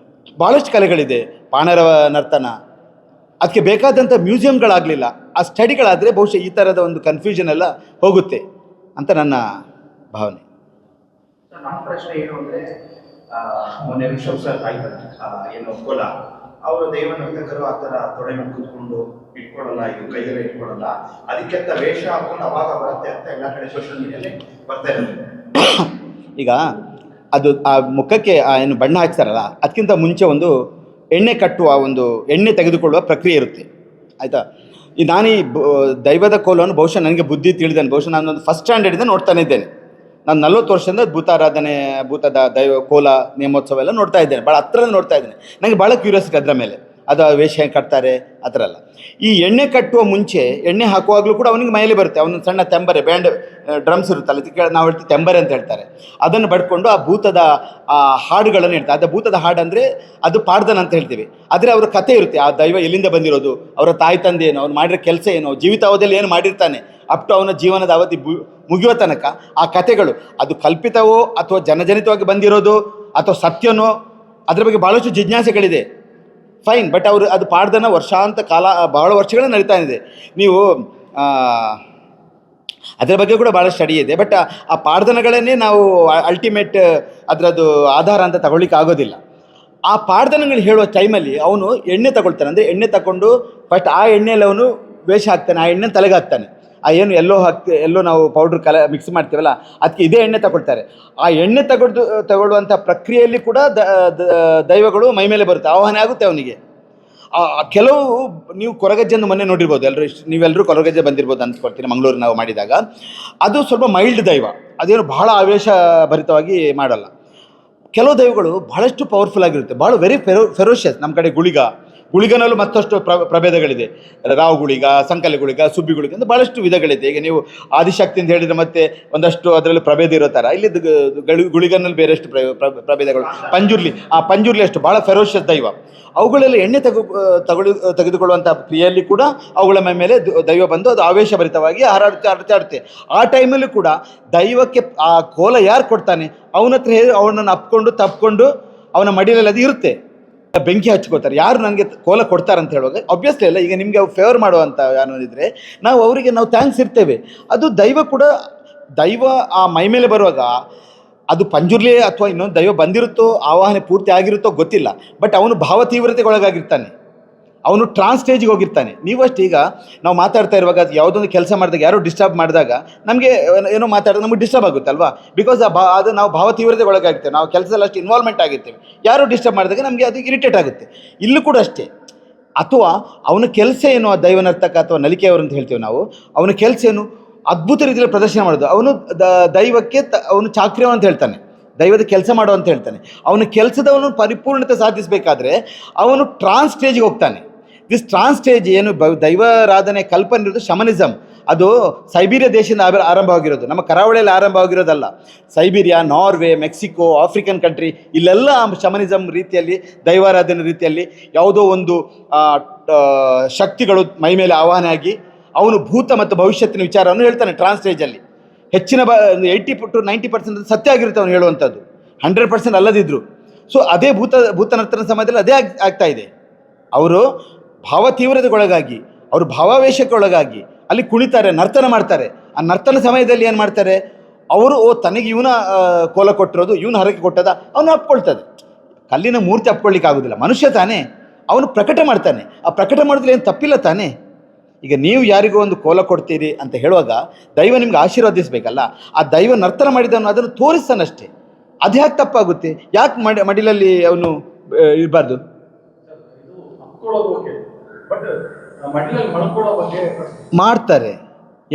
ಭಾಳಷ್ಟು ಕಲೆಗಳಿದೆ, ಪಾಣರವ ನರ್ತನ. ಅದಕ್ಕೆ ಬೇಕಾದಂಥ ಮ್ಯೂಸಿಯಂಗಳಾಗಲಿಲ್ಲ. ಆ ಸ್ಟಡಿಗಳಾದರೆ ಬಹುಶಃ ಈ ಥರದ ಒಂದು ಕನ್ಫ್ಯೂಷನ್ ಎಲ್ಲ ಹೋಗುತ್ತೆ ಅಂತ ನನ್ನ ಭಾವನೆ. ನನ್ನ ಪ್ರಶ್ನೆ ಏನು ಅಂದರೆ, ಮೊನ್ನೆ ರಿಷಬ್ ಸರ್ ಆಯ್ತಲ್ಲ, ಏನು ಕೋಲ, ಅವರು ದೈವ ನರ್ತಕರು ಆ ಥರ ತೊಡೆ ಮೇಲೆ ಕೂತ್ಕೊಂಡು ಇಟ್ಕೊಳ್ಳಲ್ಲ, ಇದು ಕೈಯಲ್ಲಿ ಇಟ್ಕೊಳ್ಳಲ್ಲ, ಅದಕ್ಕೆಂತ ವೇಷ ಹಾಕೊಂಡು ಅವಾಗ ಬರುತ್ತೆ ಅಂತ ಎಲ್ಲ ಕಡೆ ಸೋಷಿಯಲ್ ಮೀಡಿಯಲ್ಲಿ ಬರ್ತಾ ಇರೋದು. ಈಗ ಅದು ಆ ಮುಖಕ್ಕೆ ಏನು ಬಣ್ಣ ಹಾಕ್ತಾರಲ್ಲ, ಅದಕ್ಕಿಂತ ಮುಂಚೆ ಒಂದು ಎಣ್ಣೆ ಕಟ್ಟುವ, ಒಂದು ಎಣ್ಣೆ ತೆಗೆದುಕೊಳ್ಳುವ ಪ್ರಕ್ರಿಯೆ ಇರುತ್ತೆ, ಆಯಿತಾ. ನಾನು ಈ ದೈವದ ಕೋಲವನ್ನು ಬಹುಶಃ ನನಗೆ ಬುದ್ಧಿ ತಿಳಿದೇನೆ. ಬಹುಶಃ ನಾನೊಂದು ಫಸ್ಟ್ ಸ್ಟ್ಯಾಂಡರ್ಡಿಂದ ನೋಡ್ತಾನೆ ಇದ್ದೇನೆ. ನಾನು 40 ವರ್ಷದಿಂದ ಭೂತಾರಾಧನೆ, ಭೂತದ ದೈವ ಕೋಲ ನೇಮೋತ್ಸವ ಎಲ್ಲ ನೋಡ್ತಾ ಇದ್ದೇನೆ, ಭಾಳ ಹತ್ತಿರದಿಂದ ನೋಡ್ತಾ ಇದ್ದೇನೆ. ನನಗೆ ಭಾಳ ಕ್ಯೂರಿಯಾಸಿಟಿ ಅದರ ಮೇಲೆ. ಅದು ಆ ವೇಷ ಹೆಂಗೆ ಕಟ್ತಾರೆ ಆ ಥರ ಅಲ್ಲ. ಈ ಎಣ್ಣೆ ಕಟ್ಟುವ ಮುಂಚೆ ಎಣ್ಣೆ ಹಾಕುವಾಗಲೂ ಕೂಡ ಅವನಿಗೆ ಮೈಲಿ ಬರುತ್ತೆ, ಅವನ ಸಣ್ಣ ತೆಂಬರೆ ಬ್ಯಾಂಡ್ ಡ್ರಮ್ಸ್ ಇರುತ್ತಲ್ಲ, ಅದಕ್ಕೆ ನಾವು ಹೇಳ್ತೀವಿ ತೆಂಬರೆ ಅಂತ ಹೇಳ್ತಾರೆ. ಅದನ್ನು ಬಡ್ಕೊಂಡು ಆ ಭೂತದ ಆ ಹಾಡುಗಳನ್ನು ಹೇಳ್ತಾರೆ. ಅದು ಭೂತದ ಹಾಡು ಅಂದರೆ ಅದು ಪಾಡ್ದನ ಅಂತ ಹೇಳ್ತೀವಿ. ಆದರೆ ಅವರ ಕಥೆ ಇರುತ್ತೆ, ಆ ದೈವ ಎಲ್ಲಿಂದ ಬಂದಿರೋದು, ಅವರ ತಾಯಿ ತಂದೆ ಏನು, ಅವ್ನು ಮಾಡಿರೋ ಕೆಲಸ ಏನು, ಜೀವಿತಾವಧಿಯಲ್ಲಿ ಏನು ಮಾಡಿರ್ತಾನೆ, ಅಪ್ ಟು ಅವನ ಜೀವನದ ಅವಧಿ ಮುಗಿಯುವ ತನಕ ಆ ಕಥೆಗಳು ಅದು ಕಲ್ಪಿತವೋ ಅಥವಾ ಜನಜನಿತವಾಗಿ ಬಂದಿರೋದು ಅಥವಾ ಸತ್ಯನೋ, ಅದರ ಬಗ್ಗೆ ಭಾಳಷ್ಟು ಜಿಜ್ಞಾಸೆಗಳಿದೆ. ಫೈನ್, ಬಟ್ ಅವರು ಅದು ಪಾಡ್ದನ ವರ್ಷಾಂತ ಕಾಲ ಭಾಳ ವರ್ಷಗಳ ನಡೀತಾ ಇದೆ. ನೀವು ಅದರ ಬಗ್ಗೆ ಕೂಡ ಭಾಳ ಸ್ಟಡಿ ಇದೆ. ಬಟ್ ಆ ಪಾಡ್ದನಗಳನ್ನೇ ನಾವು ಅಲ್ಟಿಮೇಟ್ ಅದರದ್ದು ಆಧಾರ ಅಂತ ತಗೊಳ್ಳಿಕ್ಕೆ ಆಗೋದಿಲ್ಲ. ಆ ಪಾಡ್ದನಗಳು ಹೇಳುವ ಟೈಮಲ್ಲಿ ಅವನು ಎಣ್ಣೆ ತಗೊಳ್ತಾನೆ. ಅಂದರೆ ಎಣ್ಣೆ ತಗೊಂಡು ಫಸ್ಟ್ ಆ ಎಣ್ಣೆಯಲ್ಲಿ ಅವನು ವೇಷ ಹಾಕ್ತಾನೆ, ಆ ಎಣ್ಣೆ ತಲೆಗೆ ಹಾಕ್ತಾನೆ. ಆ ಏನು ಎಲ್ಲೋ ನಾವು ಪೌಡ್ರ್ ಮಿಕ್ಸ್ ಮಾಡ್ತೀವಲ್ಲ, ಅದಕ್ಕೆ ಇದೇ ಎಣ್ಣೆ ತಗೊಳ್ತಾರೆ. ಆ ಎಣ್ಣೆ ತಗೊಳ್ಳುವಂಥ ಪ್ರಕ್ರಿಯೆಯಲ್ಲಿ ಕೂಡ ದೈವಗಳು ಮೈ ಮೇಲೆ ಬರುತ್ತೆ, ಆಹ್ವಾನ ಆಗುತ್ತೆ ಅವನಿಗೆ. ಕೆಲವು ನೀವು ಕೊರಗಜ್ಜೆಯನ್ನು ಮೊನ್ನೆ ನೋಡಿರ್ಬೋದು, ನೀವೆಲ್ಲರೂ ಕೊರಗಜ್ಜೆ ಬಂದಿರ್ಬೋದು ಅಂದ್ಕೊಳ್ತೀನಿ. ಮಂಗಳೂರು ನಾವು ಮಾಡಿದಾಗ ಅದು ಸ್ವಲ್ಪ ಮೈಲ್ಡ್ ದೈವ, ಅದೇನು ಬಹಳ ಆವೇಶಭರಿತವಾಗಿ ಮಾಡಲ್ಲ. ಕೆಲವು ದೈವಗಳು ಬಹಳಷ್ಟು ಪವರ್ಫುಲ್ ಆಗಿರುತ್ತೆ, ಭಾಳ ವೆರಿ ಫೆರೋಷಿಯಸ್. ನಮ್ಮ ಕಡೆ ಗುಳಿಗನಲ್ಲೂ ಮತ್ತಷ್ಟು ಪ್ರಭೇದಗಳಿದೆ. ರಾವ್ ಗುಳಿಗ, ಸಂಕಲೆ ಗುಳಿಗ, ಸುಬ್ಬಿ ಗುಳಿಗ ಅಂತ ಭಾಳಷ್ಟು ವಿಧಗಳಿದೆ. ಈಗ ನೀವು ಆದಿಶಕ್ತಿ ಅಂತ ಹೇಳಿದರೆ ಮತ್ತೆ ಒಂದಷ್ಟು ಅದರಲ್ಲಿ ಪ್ರಭೇದ ಇರೋ ಥರ ಇಲ್ಲಿ ಗುಳಿಗನಲ್ಲಿ ಬೇರೆಷ್ಟು ಪ್ರಭೇದಗಳು. ಪಂಜುರ್ಲಿ ಅಷ್ಟು ಭಾಳ ಫೆರೋಷಿಯಸ್ ದೈವ. ಅವುಗಳೆಲ್ಲ ಎಣ್ಣೆ ತೆಗೆದುಕೊಳ್ಳುವಂಥ ಕ್ರಿಯೆಯಲ್ಲಿ ಕೂಡ ಅವುಗಳ ಮೇಲೆ ದೈವ ಬಂದು ಅದು ಆವೇಶಭರಿತವಾಗಿ ಹರಡ್ತಾಡುತ್ತೆ. ಆ ಟೈಮಲ್ಲೂ ಕೂಡ ದೈವಕ್ಕೆ ಆ ಕೋಲ ಯಾರು ಕೊಡ್ತಾನೆ ಅವನ ಹತ್ರ ಹೇಳಿ ಅವನನ್ನು ತಪ್ಪಿಕೊಂಡು ಅವನ ಮಡಿಲಲ್ಲಿ ಅದು ಇರುತ್ತೆ. ಬೆಂಕಿ ಹಚ್ಕೋತಾರೆ, ಯಾರು ನನಗೆ ಕೋಲ ಕೊಡ್ತಾರಂತ ಹೇಳುವಾಗ ಆಬ್ವಿಯಸ್ಲಿ ಅಲ್ಲ. ಈಗ ನಿಮಗೆ ಅವ್ರು ಫೇವರ್ ಮಾಡುವಂಥ ಅನ್ನೋದಿದ್ರೆ ನಾವು ಅವರಿಗೆ ಥ್ಯಾಂಕ್ಸ್ ಇರ್ತೇವೆ. ಅದು ದೈವ ಆ ಮೈ ಮೇಲೆ ಬರುವಾಗ ಅದು ಪಂಜುರ್ಲಿ ಅಥವಾ ಇನ್ನೊಂದು ದೈವ ಬಂದಿರುತ್ತೋ, ಆವಾಹನೆ ಪೂರ್ತಿ ಆಗಿರುತ್ತೋ ಗೊತ್ತಿಲ್ಲ. ಬಟ್ ಅವನು ಭಾವ ತೀವ್ರತೆಗೆ ಒಳಗಾಗಿರ್ತಾನೆ, ಅವನು ಟ್ರಾನ್ಸ್ ಸ್ಟೇಜಿಗೆ ಹೋಗಿರ್ತಾನೆ. ನೀವು ಅಷ್ಟು ಈಗ ನಾವು ಮಾತಾಡ್ತಾ ಇರುವಾಗ ಅದು ಯಾವುದೊಂದು ಕೆಲಸ ಮಾಡಿದಾಗ ಯಾರೋ ಡಿಸ್ಟರ್ಬ್ ಮಾಡಿದಾಗ ನಮಗೆ ಏನೋ ಮಾತಾಡೋದು ನಮಗೆ ಡಿಸ್ಟರ್ಬ್ ಆಗುತ್ತೆ ಅಲ್ವಾ? ಬಿಕಾಸ್ ಅದು ನಾವು ಭಾವ ತೀವ್ರತೆಗೆ ಒಳಗಾಗಿರ್ತೇವೆ, ನಾವು ಕೆಲಸದಲ್ಲಿ ಅಷ್ಟು ಇನ್ವಾಲ್ವ್ಮೆಂಟ್ ಆಗಿರ್ತೇವೆ. ಯಾರೋ ಡಿಸ್ಟರ್ಬ್ ಮಾಡಿದಾಗ ನಮಗೆ ಅದು ಇರಿಟೇಟ್ ಆಗುತ್ತೆ. ಇಲ್ಲೂ ಕೂಡ ಅಷ್ಟೇ. ಅಥವಾ ಅವನ ಕೆಲಸ ಏನು, ಆ ದೈವನರ್ತಕ ಅಥವಾ ನಲಿಕೆಯವರು ಅಂತ ಹೇಳ್ತೀವಿ ನಾವು, ಅವನ ಕೆಲಸ ಏನು, ಅದ್ಭುತ ರೀತಿಯಲ್ಲಿ ಪ್ರದರ್ಶನ ಮಾಡೋದು. ಅವನು ದೈವಕ್ಕೆ ಅವನು ಚಾಕ್ರಿಯ ಅಂತ ಹೇಳ್ತಾನೆ, ದೈವದ ಕೆಲಸ ಮಾಡೋ ಅಂತ ಹೇಳ್ತಾನೆ. ಅವನ ಕೆಲಸದವನು ಪರಿಪೂರ್ಣತೆ ಸಾಧಿಸಬೇಕಾದ್ರೆ ಅವನು ಟ್ರಾನ್ಸ್ ಸ್ಟೇಜಿಗೆ ಹೋಗ್ತಾನೆ. ದಿಸ್ ಟ್ರಾನ್ಸ್ ಸ್ಟೇಜ್ ಏನು ದೈವಾರಾಧನೆ ಕಲ್ಪನೆ ಇರೋದು ಶಮನಿಸಮ್. ಅದು ಸೈಬೀರಿಯಾ ದೇಶದಿಂದ ಆರಂಭವಾಗಿರೋದು, ನಮ್ಮ ಕರಾವಳಿಯಲ್ಲಿ ಆರಂಭವಾಗಿರೋದಲ್ಲ. Siberia, Norway, Mexico, African country, ಇಲ್ಲೆಲ್ಲ ಶಮನಿಸಮ್ ರೀತಿಯಲ್ಲಿ, ದೈವಾರಾಧನೆ ರೀತಿಯಲ್ಲಿ ಯಾವುದೋ ಒಂದು ಶಕ್ತಿಗಳು ಮೈ ಮೇಲೆ ಆವಾಹನೆ ಆಗಿ ಅವನು ಭೂತ ಮತ್ತು ಭವಿಷ್ಯತ್ತಿನ ವಿಚಾರವನ್ನು ಹೇಳ್ತಾನೆ ಟ್ರಾನ್ಸ್ ಸ್ಟೇಜಲ್ಲಿ. ಹೆಚ್ಚಿನ 80 to 90% ಸತ್ಯ ಆಗಿರುತ್ತೆ ಅವನು ಹೇಳುವಂಥದ್ದು, 100% ಅಲ್ಲದಿದ್ದರು. ಸೊ ಅದೇ ಭೂತನರ್ತನ ಸಮಯದಲ್ಲಿ ಅದೇ ಆಗ್ತಾ ಇದೆ. ಅವರು ಭಾವ ತೀವ್ರತೆಗೊಳಗಾಗಿ, ಅವರು ಭಾವಾವೇಶಕ್ಕೆ ಒಳಗಾಗಿ ಅಲ್ಲಿ ಕುಣಿತಾರೆ, ನರ್ತನ ಮಾಡ್ತಾರೆ. ಆ ನರ್ತನ ಸಮಯದಲ್ಲಿ ಏನು ಮಾಡ್ತಾರೆ ಅವರು, ತನಗೆ ಇವನ ಕೋಲ ಕೊಟ್ಟಿರೋದು, ಇವನು ಹರಕೆ ಕೊಟ್ಟದ ಅವನು ಅಪ್ಕೊಳ್ತದೆ. ಕಲ್ಲಿನ ಮೂರ್ತಿ ಅಪ್ಕೊಳ್ಳಿಕ್ಕೆ ಆಗೋದಿಲ್ಲ, ಮನುಷ್ಯ ತಾನೇ, ಅವನು ಪ್ರಕಟ ಮಾಡ್ತಾನೆ. ಆ ಪ್ರಕಟ ಮಾಡೋದ್ರಲ್ಲಿ ಏನು ತಪ್ಪಿಲ್ಲ ತಾನೇ. ಈಗ ನೀವು ಯಾರಿಗೂ ಒಂದು ಕೋಲ ಕೊಡ್ತೀರಿ ಅಂತ ಹೇಳುವಾಗ ದೈವ ನಿಮ್ಗೆ ಆಶೀರ್ವಾದಿಸಬೇಕಲ್ಲ. ಆ ದೈವ ನರ್ತನ ಮಾಡಿದವನು ಅದನ್ನು ತೋರಿಸ್ತಾನಷ್ಟೇ. ಅದು ಯಾಕೆ ತಪ್ಪಾಗುತ್ತೆ? ಯಾಕೆ ಮಡಿಲಲ್ಲಿ ಅವನು ಇರಬಾರ್ದು? ಮಾಡ್ತಾರೆ,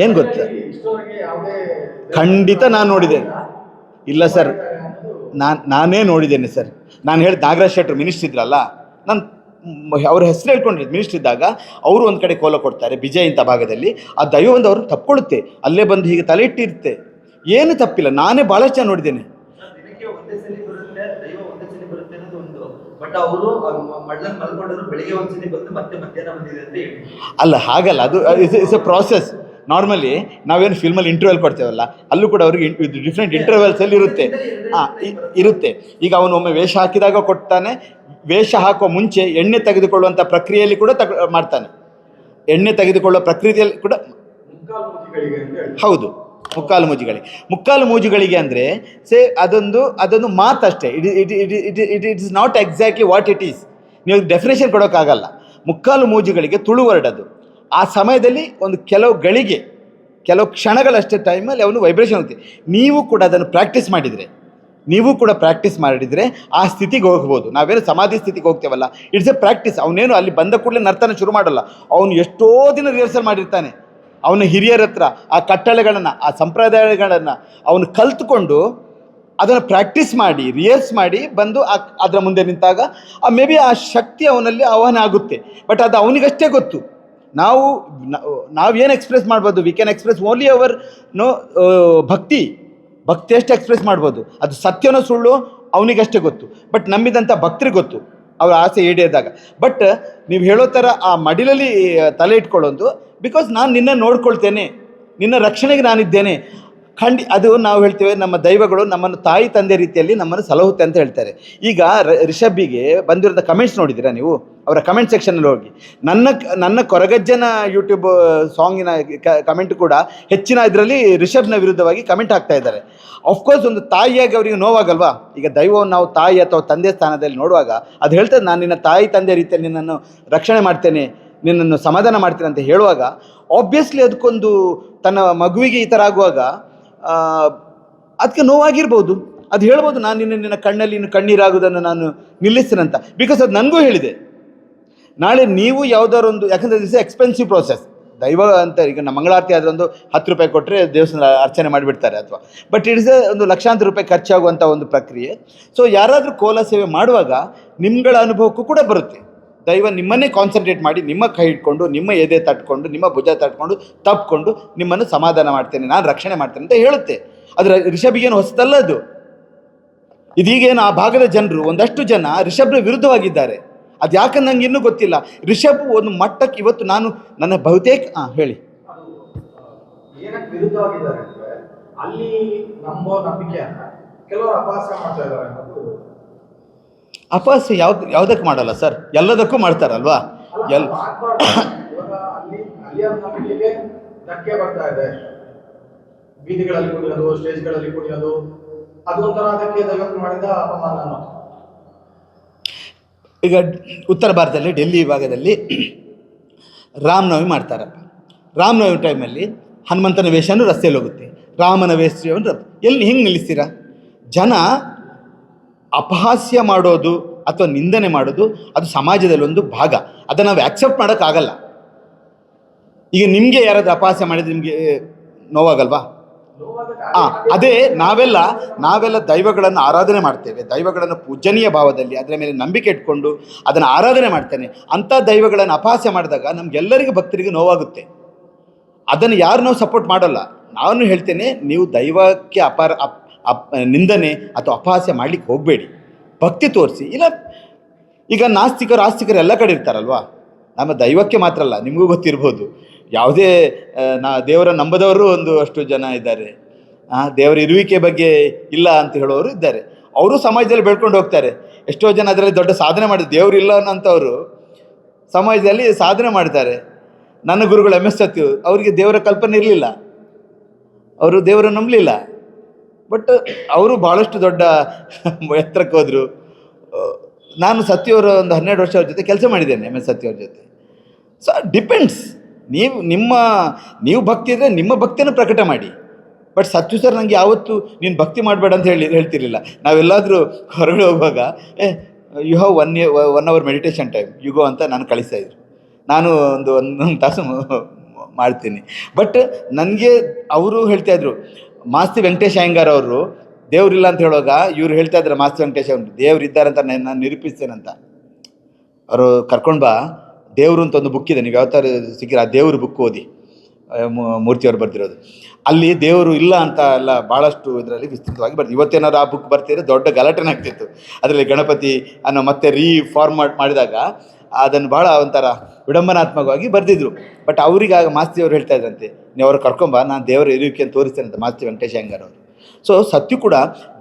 ಏನು ಗೊತ್ತಾ, ಖಂಡಿತ ನಾನು ನೋಡಿದ್ದೇನೆ. ಇಲ್ಲ ಸರ್, ನಾನೇ ನೋಡಿದ್ದೇನೆ ಸರ್. ನಾನು ಹೇಳಿದ ನಾಗರಾಜ್ ಶೆಟ್ಟರು ಮಿನಿಸ್ಟ್ರ್ ಇದ್ರಲ್ಲ, ನಾನು ಅವ್ರ ಹೆಸರು ಹೇಳ್ಕೊಂಡಿದ್ದು ಮಿನಿಸ್ಟ್ರ್ ಇದ್ದಾಗ ಅವರು ಒಂದು ಕಡೆ ಕೋಲ ಕೊಡ್ತಾರೆ ಬಿಜಯ್ ಇಂಥ ಭಾಗದಲ್ಲಿ. ಆ ದೈವ ಒಂದು ಅವರು ತಪ್ಕೊಳ್ಳುತ್ತೆ, ಅಲ್ಲೇ ಬಂದು ಹೀಗೆ ತಲೆ ಇಟ್ಟಿರುತ್ತೆ, ಏನು ತಪ್ಪಿಲ್ಲ. ನಾನೇ ಭಾಳಷ್ಟು ಜನ ನೋಡಿದ್ದೇನೆ. ಅಲ್ಲ, ಹಾಗಲ್ಲ, ಅದು ಇಟ್ಸ್ ಎ ಪ್ರಾಸೆಸ್. ನಾರ್ಮಲಿ ನಾವೇನು ಫಿಲ್ಮಲ್ಲಿ ಇಂಟರ್ವ್ಯೂಲ್ ಕೊಡ್ತೇವಲ್ಲ, ಅಲ್ಲೂ ಕೂಡ ಅವ್ರಿಗೆ ಡಿಫ್ರೆಂಟ್ ಇಂಟರ್ವ್ಯೂಲ್ಸಲ್ಲಿ ಇರುತ್ತೆ. ಈಗ ಅವನು ಒಮ್ಮೆ ವೇಷ ಹಾಕಿದಾಗ ಕೊಡ್ತಾನೆ, ವೇಷ ಹಾಕುವ ಮುಂಚೆ ಎಣ್ಣೆ ತೆಗೆದುಕೊಳ್ಳುವಂಥ ಪ್ರಕ್ರಿಯೆಯಲ್ಲಿ ಕೂಡ ಮಾಡ್ತಾನೆ. ಎಣ್ಣೆ ತೆಗೆದುಕೊಳ್ಳುವ ಪ್ರಕ್ರಿಯೆಯಲ್ಲಿ ಕೂಡ ಹೌದು. ಮುಕ್ಕಾಲು ಮೂಜಿಗಳಿಗೆ ಅಂದರೆ ಅದೊಂದು ಮಾತಷ್ಟೇ. It is not exactly what it is. ನೀವು ಡೆಫಿನೇಷನ್ ಕೊಡೋಕ್ಕಾಗಲ್ಲ. ಮುಕ್ಕಾಲು ಮೂಜಿಗಳಿಗೆ ತುಳು ವರ್ಡ್ ಅದು. ಆ ಸಮಯದಲ್ಲಿ ಒಂದು ಕೆಲವು ಕ್ಷಣಗಳಷ್ಟೇ ಟೈಮಲ್ಲಿ ಅವನು ವೈಬ್ರೇಷನ್ ಹೋಗ್ತೀವಿ. ನೀವು ಕೂಡ ಅದನ್ನು ಪ್ರಾಕ್ಟೀಸ್ ಮಾಡಿದರೆ ಆ ಸ್ಥಿತಿಗೆ ಹೋಗ್ಬೋದು. ನಾವೇನು ಸಮಾಧಿ ಸ್ಥಿತಿಗೆ ಹೋಗ್ತೇವಲ್ಲ, ಇಟ್ಸ್ ಎ ಪ್ರಾಕ್ಟೀಸ್. ಅವನೇನು ಅಲ್ಲಿ ಬಂದ ಕೂಡಲೇ ನರ್ತನ ಶುರು ಮಾಡಲ್ಲ. ಅವನು ಎಷ್ಟೋ ದಿನ ರಿಹರ್ಸಲ್ ಮಾಡಿರ್ತಾನೆ. ಅವನ ಹಿರಿಯರ ಹತ್ರ ಆ ಕಟ್ಟಳೆಗಳನ್ನು, ಆ ಸಂಪ್ರದಾಯಗಳನ್ನು ಅವನು ಕಲ್ತ್ಕೊಂಡು ಅದನ್ನು ಪ್ರಾಕ್ಟೀಸ್ ಮಾಡಿ ರಿಹರ್ಸ್ ಮಾಡಿ ಬಂದು ಅದರ ಮುಂದೆ ನಿಂತಾಗ ಮೇ ಬಿ ಆ ಶಕ್ತಿ ಅವನಲ್ಲಿ ಆಹ್ವಾನ ಆಗುತ್ತೆ. ಬಟ್ ಅದು ಅವನಿಗಷ್ಟೇ ಗೊತ್ತು. ನಾವೇನು ಎಕ್ಸ್ಪ್ರೆಸ್ ಮಾಡ್ಬೋದು, we can express only hour ಭಕ್ತಿ ಎಷ್ಟು ಎಕ್ಸ್ಪ್ರೆಸ್ ಮಾಡ್ಬೋದು, ಅದು ಸತ್ಯನೋ ಸುಳ್ಳು ಅವನಿಗಷ್ಟೇ ಗೊತ್ತು. ಬಟ್ ನಂಬಿದಂಥ ಭಕ್ತರಿಗೆ ಗೊತ್ತು ಅವ್ರ ಆಸೆ ಈಡೇರಿದಾಗ. ಬಟ್ ನೀವು ಹೇಳೋ ಥರ ಆ ಮಡಿಲಲ್ಲಿ ತಲೆ ಇಟ್ಕೊಳ್ಳೋದು, ಬಿಕಾಸ್ ನಾನು ನಿನ್ನ ನೋಡ್ಕೊಳ್ತೇನೆ, ನಿನ್ನ ರಕ್ಷಣೆಗೆ ನಾನಿದ್ದೇನೆ. ಅದು ನಾವು ಹೇಳ್ತೇವೆ, ನಮ್ಮ ದೈವಗಳು ನಮ್ಮನ್ನು ತಾಯಿ ತಂದೆ ರೀತಿಯಲ್ಲಿ ನಮ್ಮನ್ನು ಸಲಹುತ್ತೆ ಅಂತ ಹೇಳ್ತಾರೆ. ಈಗ ರಿಷಬ್ಬಿಗೆ ಬಂದಿರೋಂಥ ಕಮೆಂಟ್ಸ್ ನೋಡಿದ್ದೀರಾ ನೀವು? ಅವರ ಕಮೆಂಟ್ ಸೆಕ್ಷನಲ್ಲಿ ಹೋಗಿ ನನ್ನ ಕೊರಗಜ್ಜನ ಯೂಟ್ಯೂಬ್ ಸಾಂಗಿನ ಕಮೆಂಟ್ ಕೂಡ ಹೆಚ್ಚಿನ ಇದರಲ್ಲಿ ರಿಷಬ್ನ ವಿರುದ್ಧವಾಗಿ ಕಮೆಂಟ್ ಹಾಕ್ತಾ ಇದ್ದಾರೆ. ಆಫ್ಕೋರ್ಸ್ ಒಂದು ತಾಯಿಯಾಗಿ ಅವರಿಗೆ ನೋವಾಗಲ್ವಾ? ಈಗ ದೈವವನ್ನು ನಾವು ತಾಯಿ ಅಥವಾ ತಂದೆ ಸ್ಥಾನದಲ್ಲಿ ನೋಡುವಾಗ ಅದು ಹೇಳ್ತದೆ, ನಾನು ನಿನ್ನ ತಾಯಿ ತಂದೆ ರೀತಿಯಲ್ಲಿ ನಿನ್ನನ್ನು ರಕ್ಷಣೆ ಮಾಡ್ತೇನೆ, ನಿನ್ನನ್ನು ಸಮಾಧಾನ ಮಾಡ್ತೇನೆ ಅಂತ ಹೇಳುವಾಗ ಆಬ್ವಿಯಸ್ಲಿ ಅದಕ್ಕೊಂದು ತನ್ನ ಮಗುವಿಗೆ ಈ ಥರ ಆಗುವಾಗ ಅದಕ್ಕೆ ನೋವಾಗಿರ್ಬೋದು. ಅದು ಹೇಳ್ಬೋದು, ನಾನು ನಿನ್ನ ಕಣ್ಣಲ್ಲಿ ಇನ್ನು ಕಣ್ಣೀರಾಗೋದನ್ನು ನಾನು ನಿಲ್ಲಿಸ್ತೇನಂತ. ಬಿಕಾಸ್ ಅದು ನನಗೂ ಹೇಳಿದೆ. ನಾಳೆ ನೀವು ಯಾವುದಾದ್ರು ಒಂದು, ಯಾಕಂದರೆ ದಿಸ್ ಎಕ್ಸ್ಪೆನ್ಸಿವ್ ಪ್ರೋಸೆಸ್. ದೈವ ಅಂತ ಈಗ ನಮ್ಮ ಮಂಗಳಾರತಿ ಆದರೆ ಒಂದು 10 ರೂಪಾಯಿ ಕೊಟ್ಟರೆ ದೇವಸ್ಥಾನ ಅರ್ಚನೆ ಮಾಡಿಬಿಡ್ತಾರೆ, ಅಥವಾ ಬಟ್ ಇಟ್ಸ್ ಒಂದು ಲಕ್ಷಾಂತರ ರೂಪಾಯಿ ಖರ್ಚಾಗುವಂಥ ಒಂದು ಪ್ರಕ್ರಿಯೆ. ಸೊ ಯಾರಾದರೂ ಕೋಲ ಸೇವೆ ಮಾಡುವಾಗ ನಿಮ್ಗಳ ಅನುಭವಕ್ಕೂ ಕೂಡ ಬರುತ್ತೆ. ದೈವ ನಿಮ್ಮನ್ನೇ ಕಾನ್ಸಂಟ್ರೇಟ್ ಮಾಡಿ ನಿಮ್ಮ ಕೈ ಇಟ್ಕೊಂಡು, ನಿಮ್ಮ ಎದೆ ತಟ್ಕೊಂಡು, ನಿಮ್ಮ ಭುಜ ತಟ್ಕೊಂಡು ತಪ್ಪಿಕೊಂಡು ನಿಮ್ಮನ್ನು ಸಮಾಧಾನ ಮಾಡ್ತೇನೆ, ನಾನು ರಕ್ಷಣೆ ಮಾಡ್ತೇನೆ ಅಂತ ಹೇಳುತ್ತೆ. ಅದರ ರಿಷಬ್ಗೇನು ಹೊಸದಲ್ಲ ಅದು. ಇದೀಗೇನು ಆ ಭಾಗದ ಜನರು ಒಂದಷ್ಟು ಜನ ರಿಷಬ್ನ ವಿರುದ್ಧವಾಗಿದ್ದಾರೆ. ಅದು ಯಾಕಂದ್ರೆ ನಂಗೆ ಇನ್ನೂ ಗೊತ್ತಿಲ್ಲ. ರಿಷಬ್ ಒಂದು ಮಟ್ಟಕ್ಕೆ ಇವತ್ತು ನಾನು ನನ್ನ ಬಹುತೇಕ ಹೇಳಿ ಏನಕ್ಕೆ ವಿರುದ್ಧವಾಗಿದ್ದಾರೆ ಅಂದ್ರೆ ಅಲ್ಲಿ ನಂಬೋ ನಂಬಿಕೆಯನ್ನ ಕೆಲವರು ಅಪಹಾಸ ಮಾಡ್ತಾ ಇದ್ದಾರೆ ಅನ್ನೋದು. ಅಪಹಾಸ್ಯ ಯಾವುದಕ್ಕೆ ಮಾಡಲ್ಲ ಸರ್, ಎಲ್ಲದಕ್ಕೂ ಮಾಡ್ತಾರಲ್ವಾ? ಅಲ್ಲಿಯ ನಂಬಿಕೆಗೆ ಧಕ್ಕೆ ಬರ್ತಾ ಇದೆ. ಬೀದಿಗಳಲ್ಲಿ ಕುಣಿಯೋದು, ಸ್ಟೇಜ್ಗಳಲ್ಲಿ ಕುಣಿಯೋದು, ಅದೊಂಥರ ಅದಕ್ಕೆ ದೈವಕ್ಕೆ ಮಾಡಿದ ಅಪಮಾನ ಅನ್ನೋದು. ಈಗ ಉತ್ತರ ಭಾರತದಲ್ಲಿ ಡೆಲ್ಲಿ ಭಾಗದಲ್ಲಿ ರಾಮನವಮಿ ಮಾಡ್ತಾರಪ್ಪ. ರಾಮನವಮಿ ಟೈಮಲ್ಲಿ ಹನುಮಂತನ ವೇಷನೂ ರಸ್ತೆಯಲ್ಲಿ ಹೋಗುತ್ತೆ, ರಾಮನ ವೇಷವನ್ನು ಎಲ್ಲಿ ಹೆಂಗೆ ನಿಲ್ಲಿಸ್ತೀರಾ? ಜನ ಅಪಹಾಸ್ಯ ಮಾಡೋದು ಅಥವಾ ನಿಂದನೆ ಮಾಡೋದು ಅದು ಸಮಾಜದಲ್ಲಿ ಒಂದು ಭಾಗ. ಅದನ್ನು ನಾವು ಆ್ಯಕ್ಸೆಪ್ಟ್ ಮಾಡೋಕ್ಕಾಗಲ್ಲ. ಈಗ ನಿಮಗೆ ಯಾರಾದರೂ ಅಪಹಾಸ್ಯ ಮಾಡಿದರೆ ನಿಮಗೆ ನೋವಾಗಲ್ವಾ? ಅದೇ ನಾವೆಲ್ಲ ದೈವಗಳನ್ನು ಆರಾಧನೆ ಮಾಡ್ತೇವೆ, ದೈವಗಳನ್ನು ಪೂಜನೀಯ ಭಾವದಲ್ಲಿ ಅದರ ಮೇಲೆ ನಂಬಿಕೆ ಇಟ್ಕೊಂಡು ಅದನ್ನು ಆರಾಧನೆ ಮಾಡ್ತೇನೆ. ಅಂಥ ದೈವಗಳನ್ನು ಅಪಹಾಸ್ಯ ಮಾಡಿದಾಗ ನಮಗೆಲ್ಲರಿಗೂ ಭಕ್ತರಿಗೆ ನೋವಾಗುತ್ತೆ. ಅದನ್ನು ಯಾರು ನಾವು ಸಪೋರ್ಟ್ ಮಾಡೋಲ್ಲ. ನಾನು ಹೇಳ್ತೇನೆ, ನೀವು ದೈವಕ್ಕೆ ನಿಂದನೆ ಅಥವಾ ಅಪಹಾಸ್ಯ ಮಾಡಲಿಕ್ಕೆ ಹೋಗಬೇಡಿ, ಭಕ್ತಿ ತೋರಿಸಿ. ಇಲ್ಲ, ಈಗ ನಾಸ್ತಿಕರು ಆಸ್ತಿಕರು ಎಲ್ಲ ಕಡೆ ಇರ್ತಾರಲ್ವಾ? ನಮ್ಮ ದೈವಕ್ಕೆ ಮಾತ್ರ ಅಲ್ಲ, ನಿಮಗೂ ಗೊತ್ತಿರ್ಬೋದು, ಯಾವುದೇ ದೇವರ ನಂಬದವರು ಒಂದು ಅಷ್ಟು ಜನ ಇದ್ದಾರೆ. ದೇವರ ಇರುವಿಕೆ ಬಗ್ಗೆ ಇಲ್ಲ ಅಂತ ಹೇಳೋರು ಇದ್ದಾರೆ. ಅವರು ಸಮಾಜದಲ್ಲಿ ಬೆಳ್ಕೊಂಡು ಹೋಗ್ತಾರೆ. ಎಷ್ಟೋ ಜನ ಅದರಲ್ಲಿ ದೊಡ್ಡ ಸಾಧನೆ ಮಾಡಿದ್ರು. ದೇವರು ಇಲ್ಲ ಅನ್ನೋಂಥವ್ರು ಸಮಾಜದಲ್ಲಿ ಸಾಧನೆ ಮಾಡ್ತಾರೆ. ನನ್ನ ಗುರುಗಳು MS ಸತ್ಯು, ಅವರಿಗೆ ದೇವರ ಕಲ್ಪನೆ ಇರಲಿಲ್ಲ, ಅವರು ದೇವರನ್ನು ನಂಬಲಿಲ್ಲ. ಬಟ್ ಅವರು ಭಾಳಷ್ಟು ದೊಡ್ಡ ಎತ್ತರಕ್ಕೆ ಹೋದರು. ನಾನು ಸತ್ಯವರ ಒಂದು 12 ವರ್ಷ ಅವ್ರ ಜೊತೆ ಕೆಲಸ ಮಾಡಿದ್ದೇನೆ, MS ಸತ್ಯವ್ರ ಜೊತೆ. So depends. ನೀವು ಭಕ್ತಿ ಇದ್ದರೆ ನಿಮ್ಮ ಭಕ್ತಿಯನ್ನು ಪ್ರಕಟ ಮಾಡಿ. ಬಟ್ ಸತ್ಯು ಸರ್ ನನಗೆ ಯಾವತ್ತೂ ನೀನು ಭಕ್ತಿ ಮಾಡಬೇಡ ಅಂತ ಹೇಳ್ತಿರ್ಲಿಲ್ಲ. ನಾವೆಲ್ಲಾದರೂ ಹೊರಗಡೆ ಹೋಗುವಾಗ you have 1 hour meditation time, you go ಅಂತ ನಾನು ಕಳಿಸ್ತಾಯಿದ್ರು. ನಾನು ಒಂದು ತಾಸು ಮಾಡ್ತೀನಿ. ಬಟ್ ನನಗೆ ಅವರು ಹೇಳ್ತಾಯಿದ್ರು, ಮಾಸ್ತಿ ವೆಂಕಟೇಶ್ ಅಯ್ಯಂಗಾರ್ ಅವರು ದೇವರಿಲ್ಲ ಅಂತ ಹೇಳುವಾಗ ಇವ್ರು ಹೇಳ್ತಾ ಇದ್ದಾರೆ, ಮಾಸ್ತಿ ವೆಂಕಟೇಶ್ ಅವರು ದೇವ್ರು ಇದ್ದಾರಂತ ನಾನು ನಿರೂಪಿಸ್ತೇನಂತ. ಅವರು ಕರ್ಕೊಂಡು ಬಾ, ದೇವರು ಅಂತ ಒಂದು ಬುಕ್ ಇದೆ, ನೀವು ಯಾವ ಥರ ಸಿಕ್ಕಿರ ಆ ದೇವ್ರ ಬುಕ್ ಓದಿ, ಮೂರ್ತಿಯವರು ಬರ್ತಿರೋದು. ಅಲ್ಲಿ ದೇವರು ಇಲ್ಲ ಅಂತ ಎಲ್ಲ ಭಾಳಷ್ಟು ಇದರಲ್ಲಿ ವಿಸ್ತೃತವಾಗಿ ಬರ್ತೀವಿ. ಇವತ್ತೇನಾದ್ರು ಆ ಬುಕ್ ಬರ್ತಿದ್ರೆ ದೊಡ್ಡ ಗಲಾಟೆನೇ ಆಗ್ತಿತ್ತು. ಅದರಲ್ಲಿ ಗಣಪತಿ ಅನ್ನೋ ಮತ್ತೆ ರೀಫಾರ್ಮಾಟ್ ಮಾಡಿದಾಗ ಅದನ್ನು ಭಾಳ ಒಂಥರ ವಿಡಂಬನಾತ್ಮಕವಾಗಿ ಬರೆದಿದ್ರು. ಬಟ್ ಅವರಿಗಾಗ ಮಾಸ್ತಿಯವರು ಹೇಳ್ತಾ ಇದ್ರಂತೆ, ನೀವು ಅವ್ರು ಕರ್ಕೊಂಬ, ನಾನು ದೇವರ ಇರುವಿಕೆ ಅಂತ ತೋರಿಸ್ತೇನೆ ಅಂತ, ಮಾಸ್ತಿ ವೆಂಕಟೇಶ್ ಅಯ್ಯಂಗಾರ್ ಅವರು. ಸೊ ಸತ್ಯ ಕೂಡ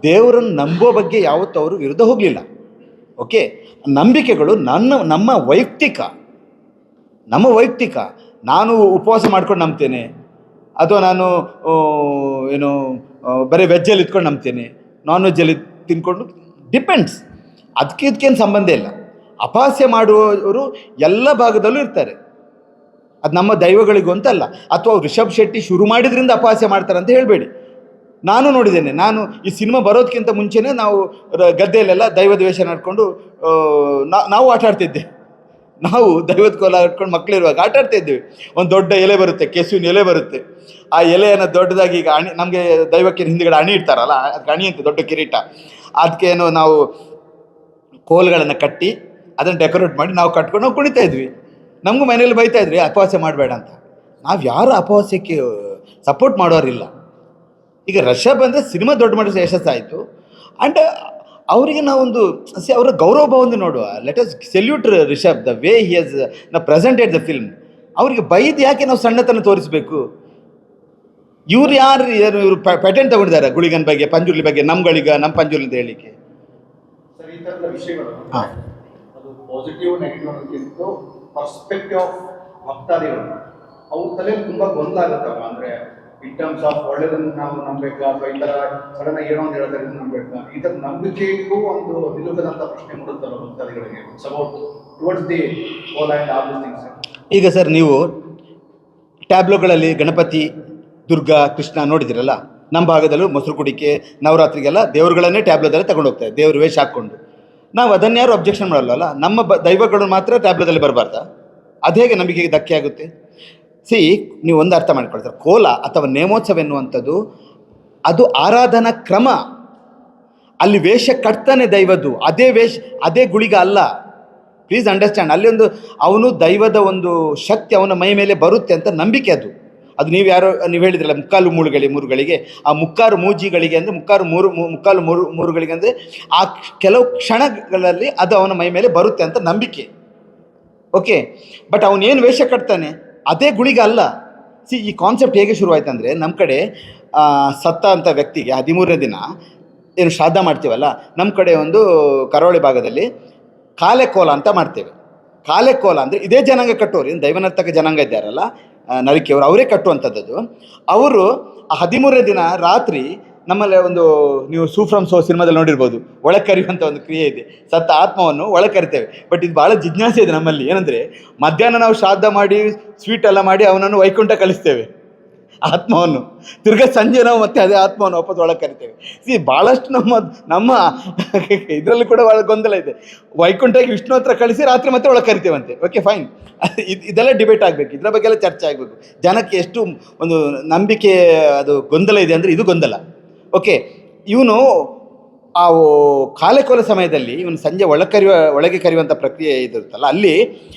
ದೇವರನ್ನು ನಂಬೋ ಬಗ್ಗೆ ಯಾವತ್ತೂ ಅವರು ವಿರುದ್ಧ ಹೋಗಲಿಲ್ಲ. ಓಕೆ, ನಂಬಿಕೆಗಳು ನಮ್ಮ ವೈಯಕ್ತಿಕ. ನಾನು ಉಪವಾಸ ಮಾಡ್ಕೊಂಡು ನಂಬ್ತೇನೆ, ಅಥವಾ ನಾನು ಬರೀ ವೆಜ್ಜಲ್ಲಿ ಇಟ್ಕೊಂಡು ನಂಬ್ತೇನೆ, ನಾನ್ ವೆಜ್ಜಲ್ಲಿ ತಿನ್ಕೊಂಡು, ಡಿಪೆಂಡ್ಸ್. ಇದಕ್ಕೇನು ಸಂಬಂಧ ಇಲ್ಲ. ಅಪಹಾಸ್ಯ ಮಾಡುವವರು ಎಲ್ಲ ಭಾಗದಲ್ಲೂ ಇರ್ತಾರೆ. ಅದು ನಮ್ಮ ದೈವಗಳಿಗೂ ಅಂತಲ್ಲ. ಅಥವಾ ರಿಷಬ್ ಶೆಟ್ಟಿ ಶುರು ಮಾಡಿದ್ರಿಂದ ಅಪಹಾಸ್ಯ ಮಾಡ್ತಾರೆ ಅಂತ ಹೇಳಬೇಡಿ. ನಾನು ನೋಡಿದ್ದೇನೆ. ನಾನು ಈ ಸಿನಿಮಾ ಬರೋದಕ್ಕಿಂತ ಮುಂಚೆನೇ ನಾವು ಗದ್ದೆಯಲ್ಲೆಲ್ಲ ದೈವ ದ್ವೇಷ ನಡ್ಕೊಂಡು ನಾವು ಆಟ ಆಡ್ತಿದ್ದೆ. ನಾವು ದೈವದ ಕೋಲ ಇಟ್ಕೊಂಡು ಮಕ್ಕಳಿರುವಾಗ ಆಟ ಆಡ್ತಾ ಇದ್ದೀವಿ. ಒಂದು ದೊಡ್ಡ ಎಲೆ ಬರುತ್ತೆ, ಕೆಸುವಿನ ಎಲೆ ಬರುತ್ತೆ. ಆ ಎಲೆಯನ್ನು ದೊಡ್ಡದಾಗಿ ಈಗ ಅಣಿ, ನಮಗೆ ದೈವಕ್ಕೆ ಹಿಂದುಗಡೆ ಅಣಿ ಇಡ್ತಾರಲ್ಲ, ಅದಕ್ಕೆ ಅಣಿ ಅಂತ ದೊಡ್ಡ ಕಿರೀಟ, ಅದಕ್ಕೇನು ನಾವು ಕೋಲ್ಗಳನ್ನು ಕಟ್ಟಿ ಅದನ್ನು ಡೆಕೋರೇಟ್ ಮಾಡಿ ನಾವು ಕಟ್ಕೊಂಡು ನಾವು ಕುಣಿತಾ ಇದ್ವಿ. ನಮಗೂ ಮನೇಲಿ ಬೈತಾ ಇದ್ರಿ ಅಪವಾಸ್ಯ ಮಾಡಬೇಡ ಅಂತ. ನಾವು ಯಾರು ಅಪವಾಸ್ಯಕ್ಕೆ ಸಪೋರ್ಟ್ ಮಾಡೋರಿಲ್ಲ. ಈಗ ರಷ್ಯಾ ಬಂದರೆ ಸಿನಿಮಾ ದೊಡ್ಡ ಮಟ್ಟದ ಯಶಸ್ಸಾಯಿತು. ಆ್ಯಂಡ್ ಅವರಿಗೆ ನಾವೊಂದು ಅವರ ಗೌರವ ಭಾವನೆ ನೋಡುವ. Let us salute Rishab the way he has presented the film. ಅವರಿಗೆ ಬೈದು ಯಾಕೆ ನಾವು ಸಣ್ಣತನ ತೋರಿಸ್ಬೇಕು? ಇವ್ರು ಯಾರು ಇವರು ಪೇಟೆಂಟ್ ತಗೊಂಡಿದ್ದಾರೆ ಗುಳಿಗನ ಬಗ್ಗೆ, ಪಂಜುರ್ಲಿ ಬಗ್ಗೆ, ನಮ್ಮ ಪಂಜುರ್ಲಿ ಅಂತ ಹೇಳಲಿಕ್ಕೆ. ಸರ್, ಈ ಥರದ ವಿಷಯಗಳು ಹಾಂ, ಅದು ಪಾಸಿಟಿವ್ ನೆಗೆಟಿವ್ ಅನ್ನೋದಕ್ಕಿಂತ ಪರ್ಸ್ಪೆಕ್ಟಿವ್ ಆಫ್ ಭಕ್ತಾದಿಗಳು ಅವ್ರ ತಲೆಯಲ್ಲಿ ತುಂಬ ಗೊಂದಲ ಆಗುತ್ತಲ್ಲ. ಅಂದರೆ ಇನ್ ಟರ್ಮ್ಸ್ ಆಫ್ ಒಳ್ಳೆಯದನ್ನು ನಾವು ನಂಬಬೇಕಾ, ಅಥವಾ ಈ ಥರ ಸಡನ್ ಏನೋ ಒಂದು ಹೇಳೋದ್ರಿಂದ ನಂಬಬೇಕಾ, ಈ ಥರ ನಂಬಿಕೆಗೂ ಒಂದು ನಿಲುಕದಂಥ ಪ್ರಶ್ನೆ ಮೂಡುತ್ತಲ್ಲ ಭಕ್ತಾದಿಗಳಿಗೆ. About towards the whole and all this things. ಈಗ ಸರ್ ನೀವು ಟ್ಯಾಬ್ಲೋಗಳಲ್ಲಿ ಗಣಪತಿ, ದುರ್ಗಾ, ಕೃಷ್ಣ ನೋಡಿದಿರಲ್ಲ. ನಮ್ಮ ಭಾಗದಲ್ಲೂ ಮೊಸರು ಕುಡಿಕೆ, ನವರಾತ್ರಿಗೆಲ್ಲ ದೇವರುಗಳನ್ನೇ ಟ್ಯಾಬ್ಲೋದಲ್ಲಿ ತಗೊಂಡು ಹೋಗ್ತಾರೆ, ದೇವ್ರ ವೇಷ ಹಾಕ್ಕೊಂಡು. ನಾವು ಅದನ್ನು ಯಾರು ಅಬ್ಜೆಕ್ಷನ್ ಮಾಡಲ್ಲ. ನಮ್ಮ ದೈವಗಳು ಮಾತ್ರ ಟ್ಯಾಬ್ಲೋದಲ್ಲಿ ಬರಬಾರ್ದಾ? ಅದು ಹೇಗೆ ನಂಬಿಕೆಗೆ ಧಕ್ಕೆ ಆಗುತ್ತೆ? ನೀವು ಒಂದು ಅರ್ಥ ಮಾಡ್ಕೊಳ್ತಾರೆ, ಕೋಲ ಅಥವಾ ನೇಮೋತ್ಸವ ಎನ್ನುವಂಥದ್ದು ಅದು ಆರಾಧನಾ ಕ್ರಮ. ಅಲ್ಲಿ ವೇಷ ಕಟ್ತಾನೆ ದೈವದ್ದು, ಅದೇ ಗುಳಿಗ ಅಲ್ಲ. Please understand. ಅಲ್ಲಿ ಒಂದು ಅವನು ದೈವದ ಒಂದು ಶಕ್ತಿ ಅವನ ಮೈ ಮೇಲೆ ಬರುತ್ತೆ ಅಂತ ನಂಬಿಕೆ ಅದು. ನೀವು ಹೇಳಿದ್ರಲ್ಲ ಮುಕ್ಕಾಲು ಮೂರುಗಳಿಗೆ, ಆ ಮುಕ್ಕಾಲು ಮೂಜಿಗಳಿಗೆ ಅಂದರೆ ಮುಕ್ಕಾಲು ಮೂರುಗಳಿಗೆ ಅಂದರೆ ಆ ಕೆಲವು ಕ್ಷಣಗಳಲ್ಲಿ ಅದು ಅವನ ಮೈ ಮೇಲೆ ಬರುತ್ತೆ ಅಂತ ನಂಬಿಕೆ. ಓಕೆ, ಬಟ್ ಅವನೇನು ವೇಷ ಕಟ್ತಾನೆ ಅದೇ ಗುಳಿಗ ಅಲ್ಲ. ಈ ಕಾನ್ಸೆಪ್ಟ್ ಹೇಗೆ ಶುರುವಾಯ್ತು ಅಂದರೆ, ನಮ್ಮ ಕಡೆ ಸತ್ತ ಅಂತ ವ್ಯಕ್ತಿಗೆ 13ನೇ ದಿನ ಏನು ಶ್ರಾದ್ದ ಮಾಡ್ತೀವಲ್ಲ, ನಮ್ಮ ಕಡೆ ಒಂದು ಕರಾವಳಿ ಭಾಗದಲ್ಲಿ ಕಾಲೆಕೋಲ ಅಂತ ಮಾಡ್ತೇವೆ. ಕಾಲೆಕೋಲ ಅಂದರೆ ಇದೇ ಜನಾಂಗ ಕಟ್ಟೋರು, ಏನು ದೈವನರ್ತಕ ಜನಾಂಗ ಇದ್ದಾರಲ್ಲ ನರಿಕೆಯವರು, ಅವರೇ ಕಟ್ಟುವಂಥದ್ದು. ಅವರು 13ನೇ ದಿನ ರಾತ್ರಿ ನಮ್ಮಲ್ಲಿ ಒಂದು, ನೀವು ಸೂ ಫ್ರಮ್ ಸೋ ಸಿನಿಮಾದಲ್ಲಿ ನೋಡಿರ್ಬೋದು, ಒಳಗೆ ಕರೆಯುವಂಥ ಒಂದು ಕ್ರಿಯೆ ಇದೆ. ಸತ್ತ ಆತ್ಮವನ್ನು ಒಳಗೆ ಕರಿತೇವೆ. ಬಟ್ ಇದು ಭಾಳ ಜಿಜ್ಞಾಸೆ ಇದೆ ನಮ್ಮಲ್ಲಿ. ಏನಂದರೆ ಮಧ್ಯಾಹ್ನ ನಾವು ಶ್ರಾದ್ದ ಮಾಡಿ ಸ್ವೀಟ್ ಎಲ್ಲ ಮಾಡಿ ಅವನನ್ನು ವೈಕುಂಠ ಕಳಿಸ್ತೇವೆ ಆತ್ಮವನ್ನು. ತಿರ್ಗಾ ಸಂಜೆ ನಾವು ಮತ್ತೆ ಅದೇ ಆತ್ಮವನ್ನು ವಾಪಸ್ ಒಳಗೆ ಕರಿತೇವೆ. ಭಾಳಷ್ಟು ನಮ್ಮ ಇದರಲ್ಲಿ ಕೂಡ ಭಾಳ ಗೊಂದಲ ಇದೆ. ವೈಕುಂಠಕ್ಕೆ ವಿಷ್ಣು ಹತ್ರ ಕಳಿಸಿ ರಾತ್ರಿ ಮತ್ತೆ ಒಳಗೆ ಕರಿತೇವಂತೆ. Okay, fine. ಇದೆಲ್ಲ ಡಿಬೇಟ್ ಆಗಬೇಕು, ಇದರ ಬಗ್ಗೆ ಎಲ್ಲ ಚರ್ಚೆ ಆಗಬೇಕು. ಜನಕ್ಕೆ ಎಷ್ಟು ಒಂದು ನಂಬಿಕೆ ಅದು ಗೊಂದಲ ಇದೆ ಅಂದರೆ ಇದು ಗೊಂದಲ. ಓಕೆ, ಇವನು ಆ ಕಾಲೆಕೋಲ ಸಮಯದಲ್ಲಿ ಇವನು ಸಂಜೆ ಒಳಗೆ ಕರೆಯುವಂಥ ಪ್ರಕ್ರಿಯೆ ಇದಿರುತ್ತಲ್ಲ, ಅಲ್ಲಿ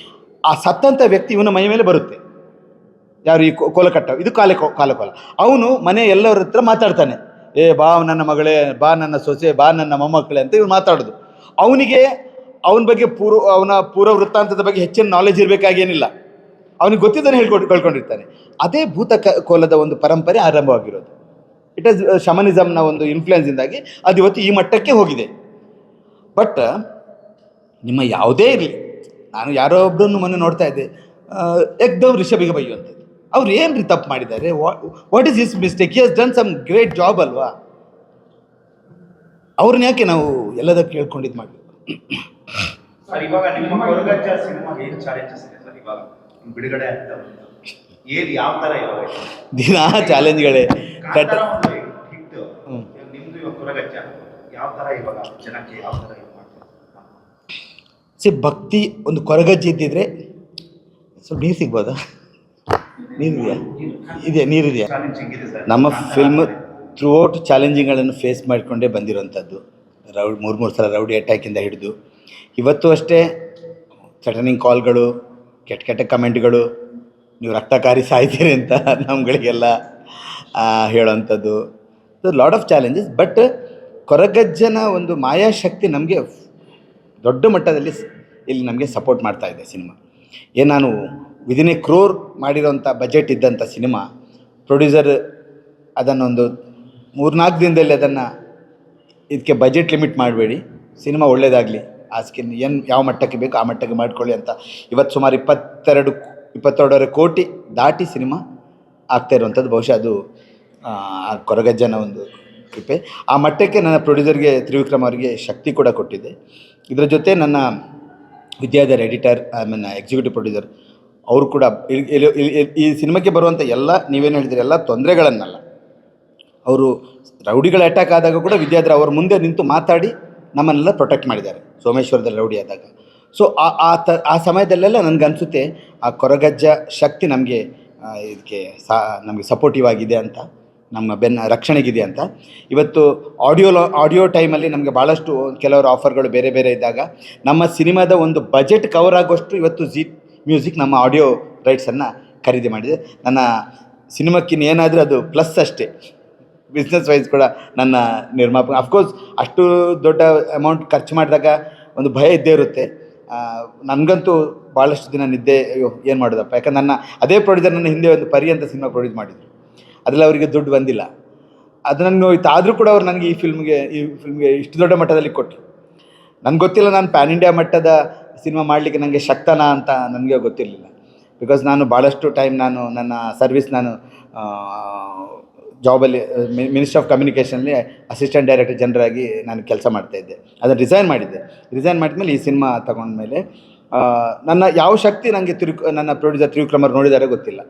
ಆ ಸತ್ತಂಥ ವ್ಯಕ್ತಿ ಇವನ ಮೈ ಮೇಲೆ ಬರುತ್ತೆ. ಯಾರು ಈ ಕೋಲ ಕಟ್ಟ, ಇದು ಕಾಲೆಕೋಲ. ಅವನು ಮನೆ ಎಲ್ಲರ ಹತ್ರ ಮಾತಾಡ್ತಾನೆ, ಬಾ ನನ್ನ ಮಗಳೇ, ಬಾ ನನ್ನ ಸೊಸೆ, ಬಾ ನನ್ನ ಮೊಮ್ಮಕ್ಕಳೇ ಅಂತ ಇವ್ನು ಮಾತಾಡೋದು. ಅವನಿಗೆ ಅವನ ಬಗ್ಗೆ ಅವನ ಪೂರ್ವ ವೃತ್ತಾಂತದ ಬಗ್ಗೆ ಹೆಚ್ಚಿನ ನಾಲೆಜ್ ಇರಬೇಕಾಗೇನಿಲ್ಲ. ಅವನಿಗೆ ಗೊತ್ತಿದ್ದನ್ನು ಕಳ್ಕೊಂಡಿರ್ತಾನೆ. ಅದೇ ಭೂತ ಕೋಲದ ಒಂದು ಪರಂಪರೆ ಆರಂಭವಾಗಿರೋದು. ಇಟ್ ಈಸ್ ಶಮನಿಸಮ್ನ ಒಂದು ಇನ್ಫ್ಲುಯೆನ್ಸಿಂದಾಗಿ ಅದು ಇವತ್ತು ಈ ಮಟ್ಟಕ್ಕೆ ಹೋಗಿದೆ. ಬಟ್ ನಿಮ್ಮ ಯಾವುದೇ ಇರಲಿ, ನಾನು ಯಾರೋ ಒಬ್ಬರನ್ನು ಮೊನ್ನೆ ನೋಡ್ತಾ ಇದ್ದೆ, ಏಕ್ದಮ್ ರಿಷಭಿಗೆ ಬೈಯುವಂಥದ್ದು. ಅವ್ರು ಏನು ರೀ ತಪ್ಪು ಮಾಡಿದ್ದಾರೆ? What is his mistake? He has done some great job ಅಲ್ವಾ? ಅವ್ರನ್ನ ಯಾಕೆ ನಾವು ಎಲ್ಲದಕ್ಕೆ ಕೇಳ್ಕೊಂಡಿದ್ದು ಮಾಡಬೇಕು? ಸರ್, ಇವಾಗ ನಿಮ್ಮ ಕೊರಗಜ್ಜ ಸಿನಿಮಾಗೆ ಏನು ಚಾಲೆಂಜಸ್ ಇದೆ ಸರ್? ಇವಾಗ ಬಿಡುಗಡೆ ಆಗ್ತಾ ಏನು ಯಾವ ಥರ ಇವಾಗ ದಿನ ಚಾಲೆಂಜ್ಗಳೇ. ಹಿಟ್ಟು ನಿಮ್ಮದು ಇವಾಗ ಕೊರಗಜ್ಜ ಯಾವ ಥರ ಇವಾಗ ಜನಕ್ಕೆ ಯಾವ ಥರ ಇದು ಮಾಡ್ತಾರೆ? ಭಕ್ತಿ ಒಂದು ಕೊರಗಜ್ಜೆ ಇದ್ದಿದ್ರೆ ಸ್ವಲ್ಪ ನೀರು ಸಿಗ್ಬೋದಾ? ನೀರಿದೆಯಾ? ನೀರಿದೆಯಾ? ಚಾಲೆಂಜಿಂಗ್ ಇದೆ ಸರ್. ನಮ್ಮ ಫಿಲ್ಮ್ ಥ್ರೂಔಟ್ ಚಾಲೆಂಜಿಂಗ್ಗಳನ್ನು ಫೇಸ್ ಮಾಡಿಕೊಂಡೇ ಬಂದಿರೋಂಥದ್ದು. ಮೂರು ಸಲ ರೌಡಿ ಅಟ್ಯಾಕಿಂದ ಹಿಡಿದು ಇವತ್ತು ಅಷ್ಟೇ ಥ್ರೆಟನಿಂಗ್ ಕಾಲ್ಗಳು, ಕೆಟ್ಟ ಕಮೆಂಟ್ಗಳು, ನೀವು ರಕ್ತಕಾರಿ ಸಾಯ್ತೀರಿ ಅಂತ ನಮ್ಗಳಿಗೆಲ್ಲ ಹೇಳೋವಂಥದ್ದು. Lot of challenges. ಬಟ್ ಕೊರಗಜ್ಜನ ಒಂದು ಮಾಯಾಶಕ್ತಿ ನಮಗೆ ದೊಡ್ಡ ಮಟ್ಟದಲ್ಲಿ ಇಲ್ಲಿ ನಮಗೆ ಸಪೋರ್ಟ್ ಮಾಡ್ತಾ ಇದೆ ಸಿನಿಮಾ. ನಾನು ವಿದಿನ್ ಎ ಕ್ರೋರ್ ಮಾಡಿರೋಂಥ ಬಜೆಟ್ ಇದ್ದಂಥ ಸಿನಿಮಾ, ಪ್ರೊಡ್ಯೂಸರ್ ಅದನ್ನೊಂದು 3-4 ದಿನದಲ್ಲಿ ಅದನ್ನು ಇದಕ್ಕೆ ಬಜೆಟ್ ಲಿಮಿಟ್ ಮಾಡಬೇಡಿ, ಸಿನಿಮಾ ಒಳ್ಳೆಯದಾಗಲಿ, ಆ ಸ್ಕಿನ್ ಏನು ಯಾವ ಮಟ್ಟಕ್ಕೆ ಬೇಕು ಆ ಮಟ್ಟಕ್ಕೆ ಮಾಡಿಕೊಳ್ಳಿ ಅಂತ ಇವತ್ತು ಸುಮಾರು 22-22.5 ಕೋಟಿ ದಾಟಿ ಸಿನಿಮಾ ಆಗ್ತಾ ಇರುವಂಥದ್ದು. ಬಹುಶಃ ಅದು ಆ ಕೊರಗಜ್ಜನ ಒಂದು ಕೃಪೆ. ಆ ಮಟ್ಟಕ್ಕೆ ನನ್ನ ಪ್ರೊಡ್ಯೂಸರ್ಗೆ ತ್ರಿವಿಕ್ರಮ್ ಅವರಿಗೆ ಶಕ್ತಿ ಕೂಡ ಕೊಟ್ಟಿದೆ. ಇದರ ಜೊತೆ ನನ್ನ ವಿದ್ಯಾಧರ್ ಎಡಿಟರ್, ಆಮೇಲೆ ಎಕ್ಸಿಕ್ಯೂಟಿವ್ ಪ್ರೊಡ್ಯೂಸರ್ ಅವರು ಕೂಡ ಈ ಸಿನಿಮಾಕ್ಕೆ ಬರುವಂಥ ಎಲ್ಲ, ನೀವೇನು ಹೇಳಿದ್ರಿ, ಎಲ್ಲ ತೊಂದರೆಗಳನ್ನಲ್ಲ, ಅವರು ರೌಡಿಗಳ ಅಟ್ಯಾಕ್ ಆದಾಗ ಕೂಡ ವಿದ್ಯಾಧರ್ ಅವ್ರ ಮುಂದೆ ನಿಂತು ಮಾತಾಡಿ ನಮ್ಮನ್ನೆಲ್ಲ ಪ್ರೊಟೆಕ್ಟ್ ಮಾಡಿದ್ದಾರೆ, ಸೋಮೇಶ್ವರದಲ್ಲಿ ರೌಡಿ ಆದಾಗ. ಸೊ ಆ ಸಮಯದಲ್ಲೆಲ್ಲ ನನಗನ್ಸುತ್ತೆ ಆ ಕೊರಗಜ್ಜ ಶಕ್ತಿ ನಮಗೆ ಇದಕ್ಕೆ ನಮಗೆ ಸಪೋರ್ಟಿವ್ ಆಗಿದೆ ಅಂತ, ನಮ್ಮ ರಕ್ಷಣೆಗಿದೆ ಅಂತ. ಇವತ್ತು ಆಡಿಯೋ ಟೈಮಲ್ಲಿ ನಮಗೆ ಭಾಳಷ್ಟು ಕೆಲವರು ಆಫರ್ಗಳು ಬೇರೆ ಬೇರೆ ಇದ್ದಾಗ ನಮ್ಮ ಸಿನಿಮಾದ ಒಂದು ಬಜೆಟ್ ಕವರ್ ಆಗೋಷ್ಟು ಇವತ್ತು ಜಿ ಮ್ಯೂಸಿಕ್ ನಮ್ಮ ಆಡಿಯೋ ರೈಟ್ಸನ್ನು ಖರೀದಿ ಮಾಡಿದೆ. ನನ್ನ ಸಿನಿಮಾಕ್ಕಿನ್ನ ಏನಾದರೂ ಅದು ಪ್ಲಸ್ ಅಷ್ಟೇ. ಬಿಸ್ನೆಸ್ ವೈಸ್ ಕೂಡ ನನ್ನ ನಿರ್ಮಾಪಕ ಅಫ್ಕೋರ್ಸ್ ಅಷ್ಟು ದೊಡ್ಡ ಅಮೌಂಟ್ ಖರ್ಚು ಮಾಡಿದಾಗ ಒಂದು ಭಯ ಇದ್ದೇ ಇರುತ್ತೆ. ನನಗಂತೂ ಭಾಳಷ್ಟು ದಿನ ನಿದ್ದೆ, ಅಯ್ಯೋ ಏನು ಮಾಡೋದಪ್ಪ, ಯಾಕಂದ್ರೆ ಅದೇ ಪ್ರೊಡ್ಯೂಸರ್ ನನ್ನ ಹಿಂದೆ ಒಂದು ಪರಿ ಅಂತ ಸಿನಿಮಾ ಪ್ರೊಡ್ಯೂಸ್ ಮಾಡಿದರು. ಅದರಲ್ಲಿ ಅವರಿಗೆ ದುಡ್ಡು ಬಂದಿಲ್ಲ, ಅದು ನನಗೆ ಹೋಯ್ತು. ಆದರೂ ಕೂಡ ಅವ್ರು ನನಗೆ ಈ ಫಿಲ್ಮ್ಗೆ ಇಷ್ಟು ದೊಡ್ಡ ಮಟ್ಟದಲ್ಲಿ ಕೊಟ್ಟರು. ನನಗೆ ಗೊತ್ತಿಲ್ಲ ನಾನು ಪ್ಯಾನ್ ಇಂಡಿಯಾ ಮಟ್ಟದ ಸಿನಿಮಾ ಮಾಡಲಿಕ್ಕೆ ನನಗೆ ಶಕ್ತನಾ ಅಂತ ನನಗೆ ಗೊತ್ತಿರಲಿಲ್ಲ. ಬಿಕಾಸ್ ನಾನು ಭಾಳಷ್ಟು ಟೈಮ್ ನನ್ನ ಸರ್ವಿಸ್ ಜಾಬಲ್ಲಿ ಮಿನಿಸ್ಟ್ರಿ ಆಫ್ ಕಮ್ಯುನಿಕೇಷನಲ್ಲಿ ಅಸಿಸ್ಟೆಂಟ್ ಡೈರೆಕ್ಟರ್ ಜನರಾಗಿ ನಾನು ಕೆಲಸ ಮಾಡ್ತಾಯಿದ್ದೆ. ಅದನ್ನು ರಿಸೈನ್ ಮಾಡಿದ್ಮೇಲೆ ಈ ಸಿನಿಮಾ ತಗೊಂಡ್ಮೇಲೆ ನನ್ನ ಯಾವ ಶಕ್ತಿ ನನಗೆ ನನ್ನ ಪ್ರೊಡ್ಯೂಸರ್ ತ್ರಿವಿಕ್ರಮರು ನೋಡಿದ್ದಾರೆ ಗೊತ್ತಿಲ್ಲ.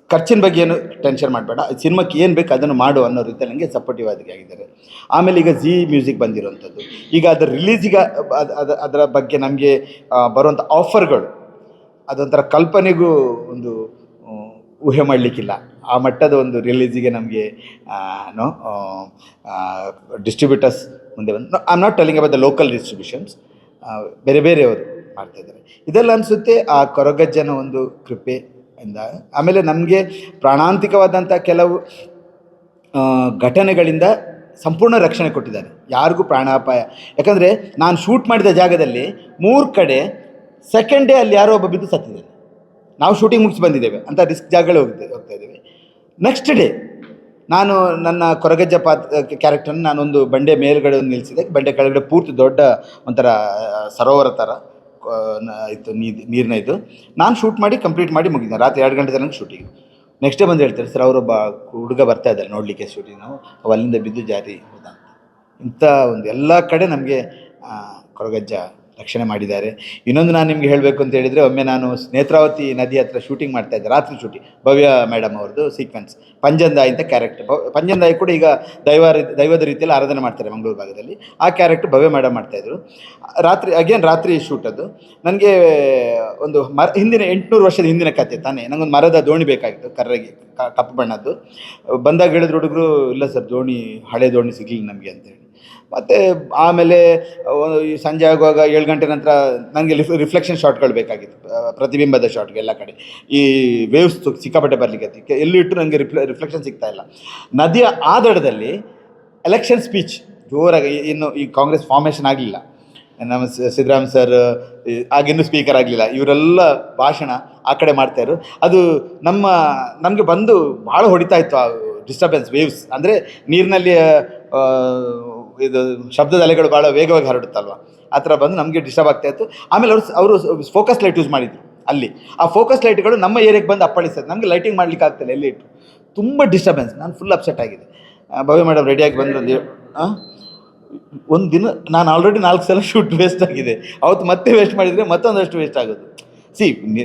ಖರ್ಚಿನ ಬಗ್ಗೆ ಏನು ಟೆನ್ಷನ್ ಮಾಡಬೇಡ, ಸಿನಿಮಾಕ್ಕೆ ಏನು ಬೇಕು ಅದನ್ನು ಮಾಡು ಅನ್ನೋ ರೀತಿಯಲ್ಲಿ ನನಗೆ ಸಪೋರ್ಟಿವ್ ಆಗಿದ್ದಾರೆ. ಆಮೇಲೆ ಈಗ ಜಿ ಮ್ಯೂಸಿಕ್ ಬಂದಿರೋವಂಥದ್ದು, ಈಗ ಅದರ ರಿಲೀಸಿಗೆ ಅದರ ಬಗ್ಗೆ ನಮಗೆ ಬರುವಂಥ ಆಫರ್ಗಳು ಅದೊಂಥರ ಕಲ್ಪನೆಗೂ ಒಂದು ಊಹೆ ಮಾಡಲಿಕ್ಕಿಲ್ಲ. ಆ ಮಟ್ಟದ ಒಂದು ರಿಲೀಸಿಗೆ ನಮಗೆ ಡಿಸ್ಟ್ರಿಬ್ಯೂಟರ್ಸ್ ಮುಂದೆ ಬಂದು, I am not telling about the local distributions, ಬೇರೆಯವರು ಮಾಡ್ತಾಯಿದ್ದಾರೆ. ಇದೆಲ್ಲ ಅನಿಸುತ್ತೆ ಆ ಕೊರಗಜ್ಜನ ಒಂದು ಕೃಪೆ ಇಂದ. ಆಮೇಲೆ ನಮಗೆ ಪ್ರಾಣಾಂತಿಕವಾದಂಥ ಕೆಲವು ಘಟನೆಗಳಿಂದ ಸಂಪೂರ್ಣ ರಕ್ಷಣೆ ಕೊಟ್ಟಿದ್ದಾರೆ, ಯಾರಿಗೂ ಪ್ರಾಣಾಪಾಯ. ಯಾಕಂದರೆ ನಾನು ಶೂಟ್ ಮಾಡಿದ ಜಾಗದಲ್ಲಿ 3 ಕಡೆ ಸೆಕೆಂಡ್ ಡೇ ಅಲ್ಲಿ ಯಾರೋ ಒಬ್ಬ ಬಿದ್ದು ಸತ್ತಿದ್ದಾನೆ. ನಾವು ಶೂಟಿಂಗ್ ಮುಗಿಸಿ ಬಂದಿದ್ದೇವೆ ಅಂತ ರಿಸ್ಕ್ ಜಾಗಗಳೇ ಹೋಗ್ತಾ ಇದ್ದೇವೆ. ನೆಕ್ಸ್ಟ್ ಡೇ ನಾನು ನನ್ನ ಕೊರಗಜ್ಜ ಕ್ಯಾರೆಕ್ಟರ್ನ ನಾನೊಂದು ಬಂಡೆ ಮೇಲ್ಗಡೆ ಒಂದು ನಿಲ್ಲಿಸಿದೆ. ಬಂಡೆ ಕೆಳಗಡೆ ಪೂರ್ತಿ ದೊಡ್ಡ ಒಂಥರ ಸರೋವರ ಥರ ಇತ್ತು, ನೀರಿನ ಇದು. ನಾನು ಶೂಟ್ ಮಾಡಿ ಕಂಪ್ಲೀಟ್ ಮಾಡಿ ಮುಗಿದ್ದೆ. ರಾತ್ರಿ 2 ಗಂಟೆ ತನಕ ಶೂಟಿಂಗ್. ನೆಕ್ಸ್ಟ್ ಡೇ ಬಂದು ಹೇಳ್ತಾರೆ, ಸರ್ ಅವರೊಬ್ಬ ಹುಡುಗ ಬರ್ತಾ ಇದ್ದಾರೆ ನೋಡಲಿಕ್ಕೆ ಶೂಟಿಂಗ್, ನಾವು ಅಲ್ಲಿಂದ ಬಿದ್ದು ಜಾರಿ ಹೋದ ಅಂತ. ಇಂಥ ಒಂದು ಎಲ್ಲ ಕಡೆ ನಮಗೆ ಕೊರಗಜ್ಜ ರಕ್ಷಣೆ ಮಾಡಿದ್ದಾರೆ. ಇನ್ನೊಂದು ನಾನು ನಿಮಗೆ ಹೇಳಬೇಕು ಅಂತ ಹೇಳಿದರೆ, ಒಮ್ಮೆ ನಾನು ನೇತ್ರಾವತಿ ನದಿ ಹತ್ರ ಶೂಟಿಂಗ್ ಮಾಡ್ತಾಯಿದ್ದೆ, ರಾತ್ರಿ ಶೂಟಿಂಗ್. ಭವ್ಯ ಮೇಡಮ್ ಅವ್ರದ್ದು ಸೀಕ್ವೆನ್ಸ್, ಪಂಜಂದಾಯಿ ಅಂತ ಕ್ಯಾರೆಕ್ಟರ್. ಪಂಜಂದಾಯಿ ಕೂಡ ಈಗ ದೈವದ ರೀತಿಯಲ್ಲಿ ಆರಾಧನೆ ಮಾಡ್ತಾರೆ ಮಂಗಳೂರು ಭಾಗದಲ್ಲಿ. ಆ ಕ್ಯಾರೆಕ್ಟರ್ ಭವ್ಯ ಮೇಡಮ್ ಮಾಡ್ತಾಯಿದ್ರು. ರಾತ್ರಿ ಶೂಟ್ ಅದು. ನನಗೆ ಒಂದು ಹಿಂದಿನ 800 ವರ್ಷದ ಹಿಂದಿನ ಕತೆ ತಾನೇ. ನನಗೊಂದು ಮರದ ದೋಣಿ ಬೇಕಾಗಿತ್ತು, ಕರ್ರಗೆ ಕಪ್ಪು ಬಣ್ಣದ್ದು. ಬಂದಾಗ ಹೇಳಿದ್ರು ಹುಡುಗರು, ಇಲ್ಲ ಸರ್ ದೋಣಿ, ಹಳೆ ದೋಣಿ ಸಿಗಲಿಲ್ಲ ನಮಗೆ ಅಂತೇಳಿ. ಮತ್ತು ಆಮೇಲೆ ಸಂಜೆ ಆಗುವಾಗ 7 ಗಂಟೆ ನಂತರ ನನಗೆ ರಿಫ್ಲೆಕ್ಷನ್ ಶಾಟ್ಗಳು ಬೇಕಾಗಿತ್ತು, ಪ್ರತಿಬಿಂಬದ ಶಾಟ್ಗೆ ಎಲ್ಲ ಕಡೆ. ಈ ವೇವ್ಸ್ ಸಿಕ್ಕಾಪಟ್ಟೆ ಬರಲಿಕ್ಕೆ ಎಲ್ಲಿ ಇಟ್ಟು ನನಗೆ ರಿಫ್ಲೆಕ್ಷನ್ ಸಿಗ್ತಾ ಇಲ್ಲ. ನದಿಯ ಆ ದಡದಲ್ಲಿ ಎಲೆಕ್ಷನ್ ಸ್ಪೀಚ್ ಜೋರಾಗಿ, ಇನ್ನು ಈ ಕಾಂಗ್ರೆಸ್ ಫಾರ್ಮೇಷನ್ ಆಗಲಿಲ್ಲ, ನಮ್ಮ ಸಿದ್ದರಾಮಯ್ಯ ಸರ್ ಆಗಿನ್ನೂ ಸ್ಪೀಕರ್ ಆಗಲಿಲ್ಲ, ಇವರೆಲ್ಲ ಭಾಷಣ ಆ ಕಡೆ ಮಾಡ್ತಾಯಿದ್ರು. ಅದು ನಮಗೆ ಬಂದು ಭಾಳ ಹೊಡಿತಾ ಇತ್ತು ಆ ಡಿಸ್ಟರ್ಬೆನ್ಸ್ ವೇವ್ಸ್. ಅಂದರೆ ನೀರಿನಲ್ಲಿ ಇದು ಶಬ್ದದ ಅಲೆಗಳು ಭಾಳ ವೇಗವಾಗಿ ಹರಡುತ್ತಲ್ವ, ಆ ಥರ ಬಂದು ನಮಗೆ ಡಿಸ್ಟರ್ಬ್ ಆಗ್ತಾಯಿತ್ತು. ಆಮೇಲೆ ಅವರು ಫೋಕಸ್ ಲೈಟ್ ಯೂಸ್ ಮಾಡಿದರು ಅಲ್ಲಿ. ಆ ಫೋಕಸ್ ಲೈಟ್ಗಳು ನಮ್ಮ ಏರಿಯಾಗೆ ಬಂದು ಅಪ್ಪಳಿಸ್ತದೆ, ನಮಗೆ ಲೈಟಿಂಗ್ ಮಾಡಲಿಕ್ಕೆ ಆಗ್ತಿಲ್ಲ ಎಲ್ಲಿ ಇಟ್ಟು. ತುಂಬ ಡಿಸ್ಟರ್ಬೆನ್ಸ್. ನಾನು ಫುಲ್ ಅಪ್ಸೆಟ್ ಆಗಿದೆ. ಭವ್ಯ ಮೇಡಮ್ ರೆಡಿಯಾಗಿ ಬಂದರು. ಒಂದು ದಿನ ನಾನು ಆಲ್ರೆಡಿ 4 ಸಲ ಶೂಟ್ ವೇಸ್ಟ್ ಆಗಿದೆ. ಅವತ್ತು ಮತ್ತೆ ವೇಸ್ಟ್ ಮಾಡಿದರೆ ಮತ್ತೊಂದಷ್ಟು ವೇಸ್ಟ್ ಆಗೋದು.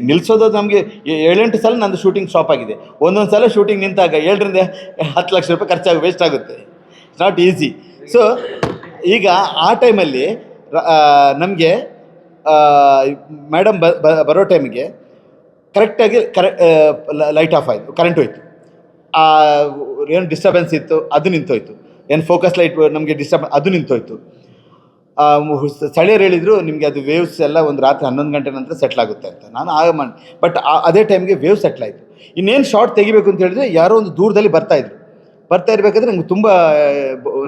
ನಿಲ್ಲಿಸೋದು ನಮಗೆ 7-8 ಸಲ ನಂದು ಶೂಟಿಂಗ್ ಸ್ಟಾಪ್ ಆಗಿದೆ. ಒಂದೊಂದು ಸಲ ಶೂಟಿಂಗ್ ನಿಂತಾಗ 7 ರಿಂದ 10 ಲಕ್ಷ ರೂಪಾಯಿ ವೇಸ್ಟ್ ಆಗುತ್ತೆ. It's not easy. ಸೊ ಈಗ ಆ ಟೈಮಲ್ಲಿ ನಮಗೆ ಮೇಡಮ್ ಬರೋ ಟೈಮಿಗೆ ಕರೆಕ್ಟಾಗಿ ಲೈಟ್ ಆಫ್ ಆಯಿತು, ಕರೆಂಟ್ ಹೋಯಿತು. ಏನು ಡಿಸ್ಟರ್ಬೆನ್ಸ್ ಇತ್ತು ಅದು ನಿಂತೋಯ್ತು. ಏನು ಫೋಕಸ್ ಲೈಟ್ ನಮಗೆ ಅದು ನಿಂತೋಯ್ತು. ಸ್ಥಳೀಯರು ಹೇಳಿದರು, ನಿಮಗೆ ಅದು ವೇವ್ಸ್ ಎಲ್ಲ ಒಂದು ರಾತ್ರಿ 11 ಗಂಟೆ ನಂತರ ಸೆಟ್ಲ್ ಆಗುತ್ತೆ ಅಂತ. ನಾನು ಬಟ್ ಅದೇ ಟೈಮ್ಗೆ ವೇವ್ ಸೆಟ್ಲ್ ಆಯಿತು. ಇನ್ನೇನು ಶಾರ್ಟ್ ತೆಗಿಬೇಕು ಅಂತ ಹೇಳಿದ್ರೆ ಯಾರೋ ಒಂದು ದೂರದಲ್ಲಿ ಬರ್ತಾ ಇರಬೇಕಾದ್ರೆ ನಂಗೆ ತುಂಬ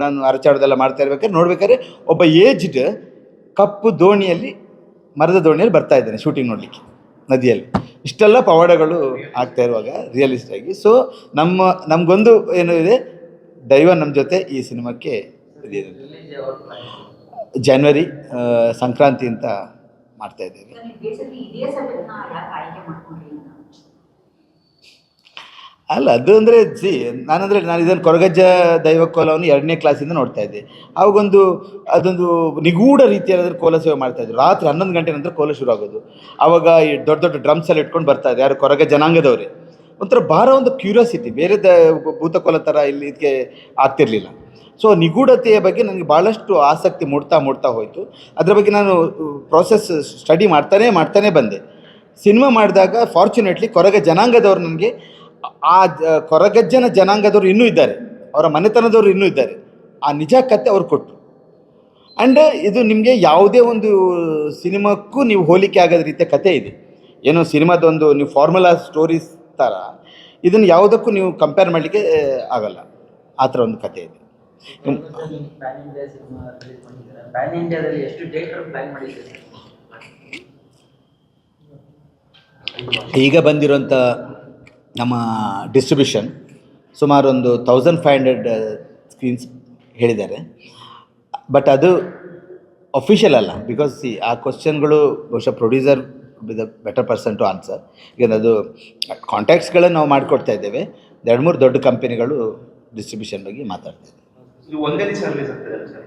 ನಾನು ಅರಚಾಡೋದೆಲ್ಲ ಮಾಡ್ತಾ ಇರ್ಬೇಕಾದ್ರೆ ನೋಡ್ಬೇಕಾದ್ರೆ ಒಬ್ಬ ಏಜ್ಡ್ ಕಪ್ಪು ದೋಣಿಯಲ್ಲಿ, ಮರದ ದೋಣಿಯಲ್ಲಿ ಬರ್ತಾ ಇದ್ದಾನೆ ಶೂಟಿಂಗ್ ನೋಡಲಿಕ್ಕೆ ನದಿಯಲ್ಲಿ. ಇಷ್ಟೆಲ್ಲ ಪವಾಡಗಳು ಆಗ್ತಾ ಇರುವಾಗ ರಿಯಲಿಸ್ಟ್ ಆಗಿ. ಸೊ ನಮಗೊಂದು ಏನು ಇದೆ, ದೈವ ನಮ್ಮ ಜೊತೆ ಈ ಸಿನಿಮಾಕ್ಕೆ ಇದೆ. ಜನವರಿ ಸಂಕ್ರಾಂತಿ ಅಂತ ಮಾಡ್ತಾ ಇದ್ದೇವೆ. ಅಲ್ಲ ಅದು ಅಂದರೆ ನಾನು ಇದನ್ನು ಕೊರಗಜ್ಜ ದೈವಕೋಲವನ್ನು 2ನೇ ಕ್ಲಾಸಿಂದ ನೋಡ್ತಾ ಇದ್ದೆ. ಅದೊಂದು ನಿಗೂಢ ರೀತಿಯಾದ ಕೋಲ ಸೇವೆ ಮಾಡ್ತಾಯಿದ್ರು. ರಾತ್ರಿ 11 ಗಂಟೆ ನಂತರ ಕೋಲ ಶುರು ಆಗೋದು. ಆವಾಗ ಈ ದೊಡ್ಡ ದೊಡ್ಡ ಡ್ರಮ್ಸ್ ಎಲ್ಲ ಇಟ್ಕೊಂಡು ಬರ್ತಾಯಿದ್ರು. ಯಾರು ಕೊರಗ ಜನಾಂಗದವರೇ ಒಂಥರ ಭಾಳ ಒಂದು ಕ್ಯೂರಿಯಾಸಿಟಿ, ಬೇರೆ ಭೂತಕೋಲ ಥರ ಇಲ್ಲಿ ಇದಕ್ಕೆ ಆಗ್ತಿರಲಿಲ್ಲ. ಸೊ ನಿಗೂಢತೆಯ ಬಗ್ಗೆ ನನಗೆ ಭಾಳಷ್ಟು ಆಸಕ್ತಿ ಮೂಡ್ತಾ ಹೋಯಿತು. ಅದರ ಬಗ್ಗೆ ನಾನು ಪ್ರೋಸೆಸ್ ಸ್ಟಡಿ ಮಾಡ್ತಾನೇ ಬಂದೆ. ಸಿನಿಮಾ ಮಾಡಿದಾಗ ಫಾರ್ಚುನೇಟ್ಲಿ ಕೊರಗ ಜನಾಂಗದವ್ರು ನನಗೆ ಕೊರಗಜ್ಜನ ಜನಾಂಗದವರು ಇನ್ನೂ ಇದ್ದಾರೆ, ಅವರ ಮನೆತನದವರು ಇನ್ನೂ ಇದ್ದಾರೆ, ಆ ನಿಜ ಕತೆ ಅವ್ರು ಕೊಟ್ಟರು. ಆ್ಯಂಡ್ ಇದು ನಿಮಗೆ ಯಾವುದೇ ಒಂದು ಸಿನಿಮಾಕ್ಕೂ ನೀವು ಹೋಲಿಕೆ ಆಗೋದ ರೀತಿಯ ಕತೆ ಇದೆ. ಏನೋ ಸಿನಿಮಾದೊಂದು ನೀವು ಫಾರ್ಮುಲಾ ಸ್ಟೋರೀಸ್ ಥರ ಇದನ್ನು ಯಾವುದಕ್ಕೂ ನೀವು ಕಂಪೇರ್ ಮಾಡಲಿಕ್ಕೆ ಆಗಲ್ಲ. ಆ ಥರ ಒಂದು ಕತೆ ಇದೆ. ಪ್ಯಾನ್ ಇಂಡಿಯಾ ಸಿನಿಮಾ ರಿಲೀಸ್ ಮಾಡಿದ್ದಾರೆ. ಪ್ಯಾನ್ ಇಂಡಿಯಾದಲ್ಲಿ ಎಷ್ಟು ಥಿಯೇಟರ್ ಪ್ಲಾನ್ ಮಾಡಿದ್ದೀರಿ? ಈಗ ಬಂದಿರೋಂಥ ನಮ್ಮ ಡಿಸ್ಟ್ರಿಬ್ಯೂಷನ್ ಸುಮಾರು ಒಂದು 1500 ಸ್ಕ್ರೀನ್ಸ್ ಹೇಳಿದ್ದಾರೆ. ಬಟ್ ಅದು ಅಫಿಷಿಯಲ್ ಅಲ್ಲ. ಬಿಕಾಸ್ ಆ ಕ್ವಶನ್ಗಳು ಬಹುಶಃ producer with the better person to answer. ಈಗ ಅದು ಕಾಂಟ್ಯಾಕ್ಟ್ಸ್ಗಳನ್ನು ನಾವು ಮಾಡಿಕೊಡ್ತಾ ಇದ್ದೇವೆ. 2-3 ದೊಡ್ಡ ಕಂಪನಿಗಳು ಡಿಸ್ಟ್ರಿಬ್ಯೂಷನ್ ಬಗ್ಗೆ ಮಾತಾಡ್ತಾ ಇದ್ದೇವೆ. ಇದು ಒಂದೇ ದಿವಸ ರಿಲೀಸ್ ಆಗ್ತದೆ ಸರ್?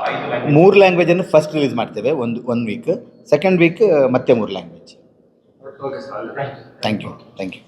5 ಲ್ಯಾಂಗ್ವೇಜ್? 3 ಲ್ಯಾಂಗ್ವೇಜನ್ನು ಫಸ್ಟ್ ರಿಲೀಸ್ ಮಾಡ್ತೇವೆ ಒನ್ ವೀಕ್, ಸೆಕೆಂಡ್ ವೀಕ್ ಮತ್ತೆ 3 language. Okay sir, thank you.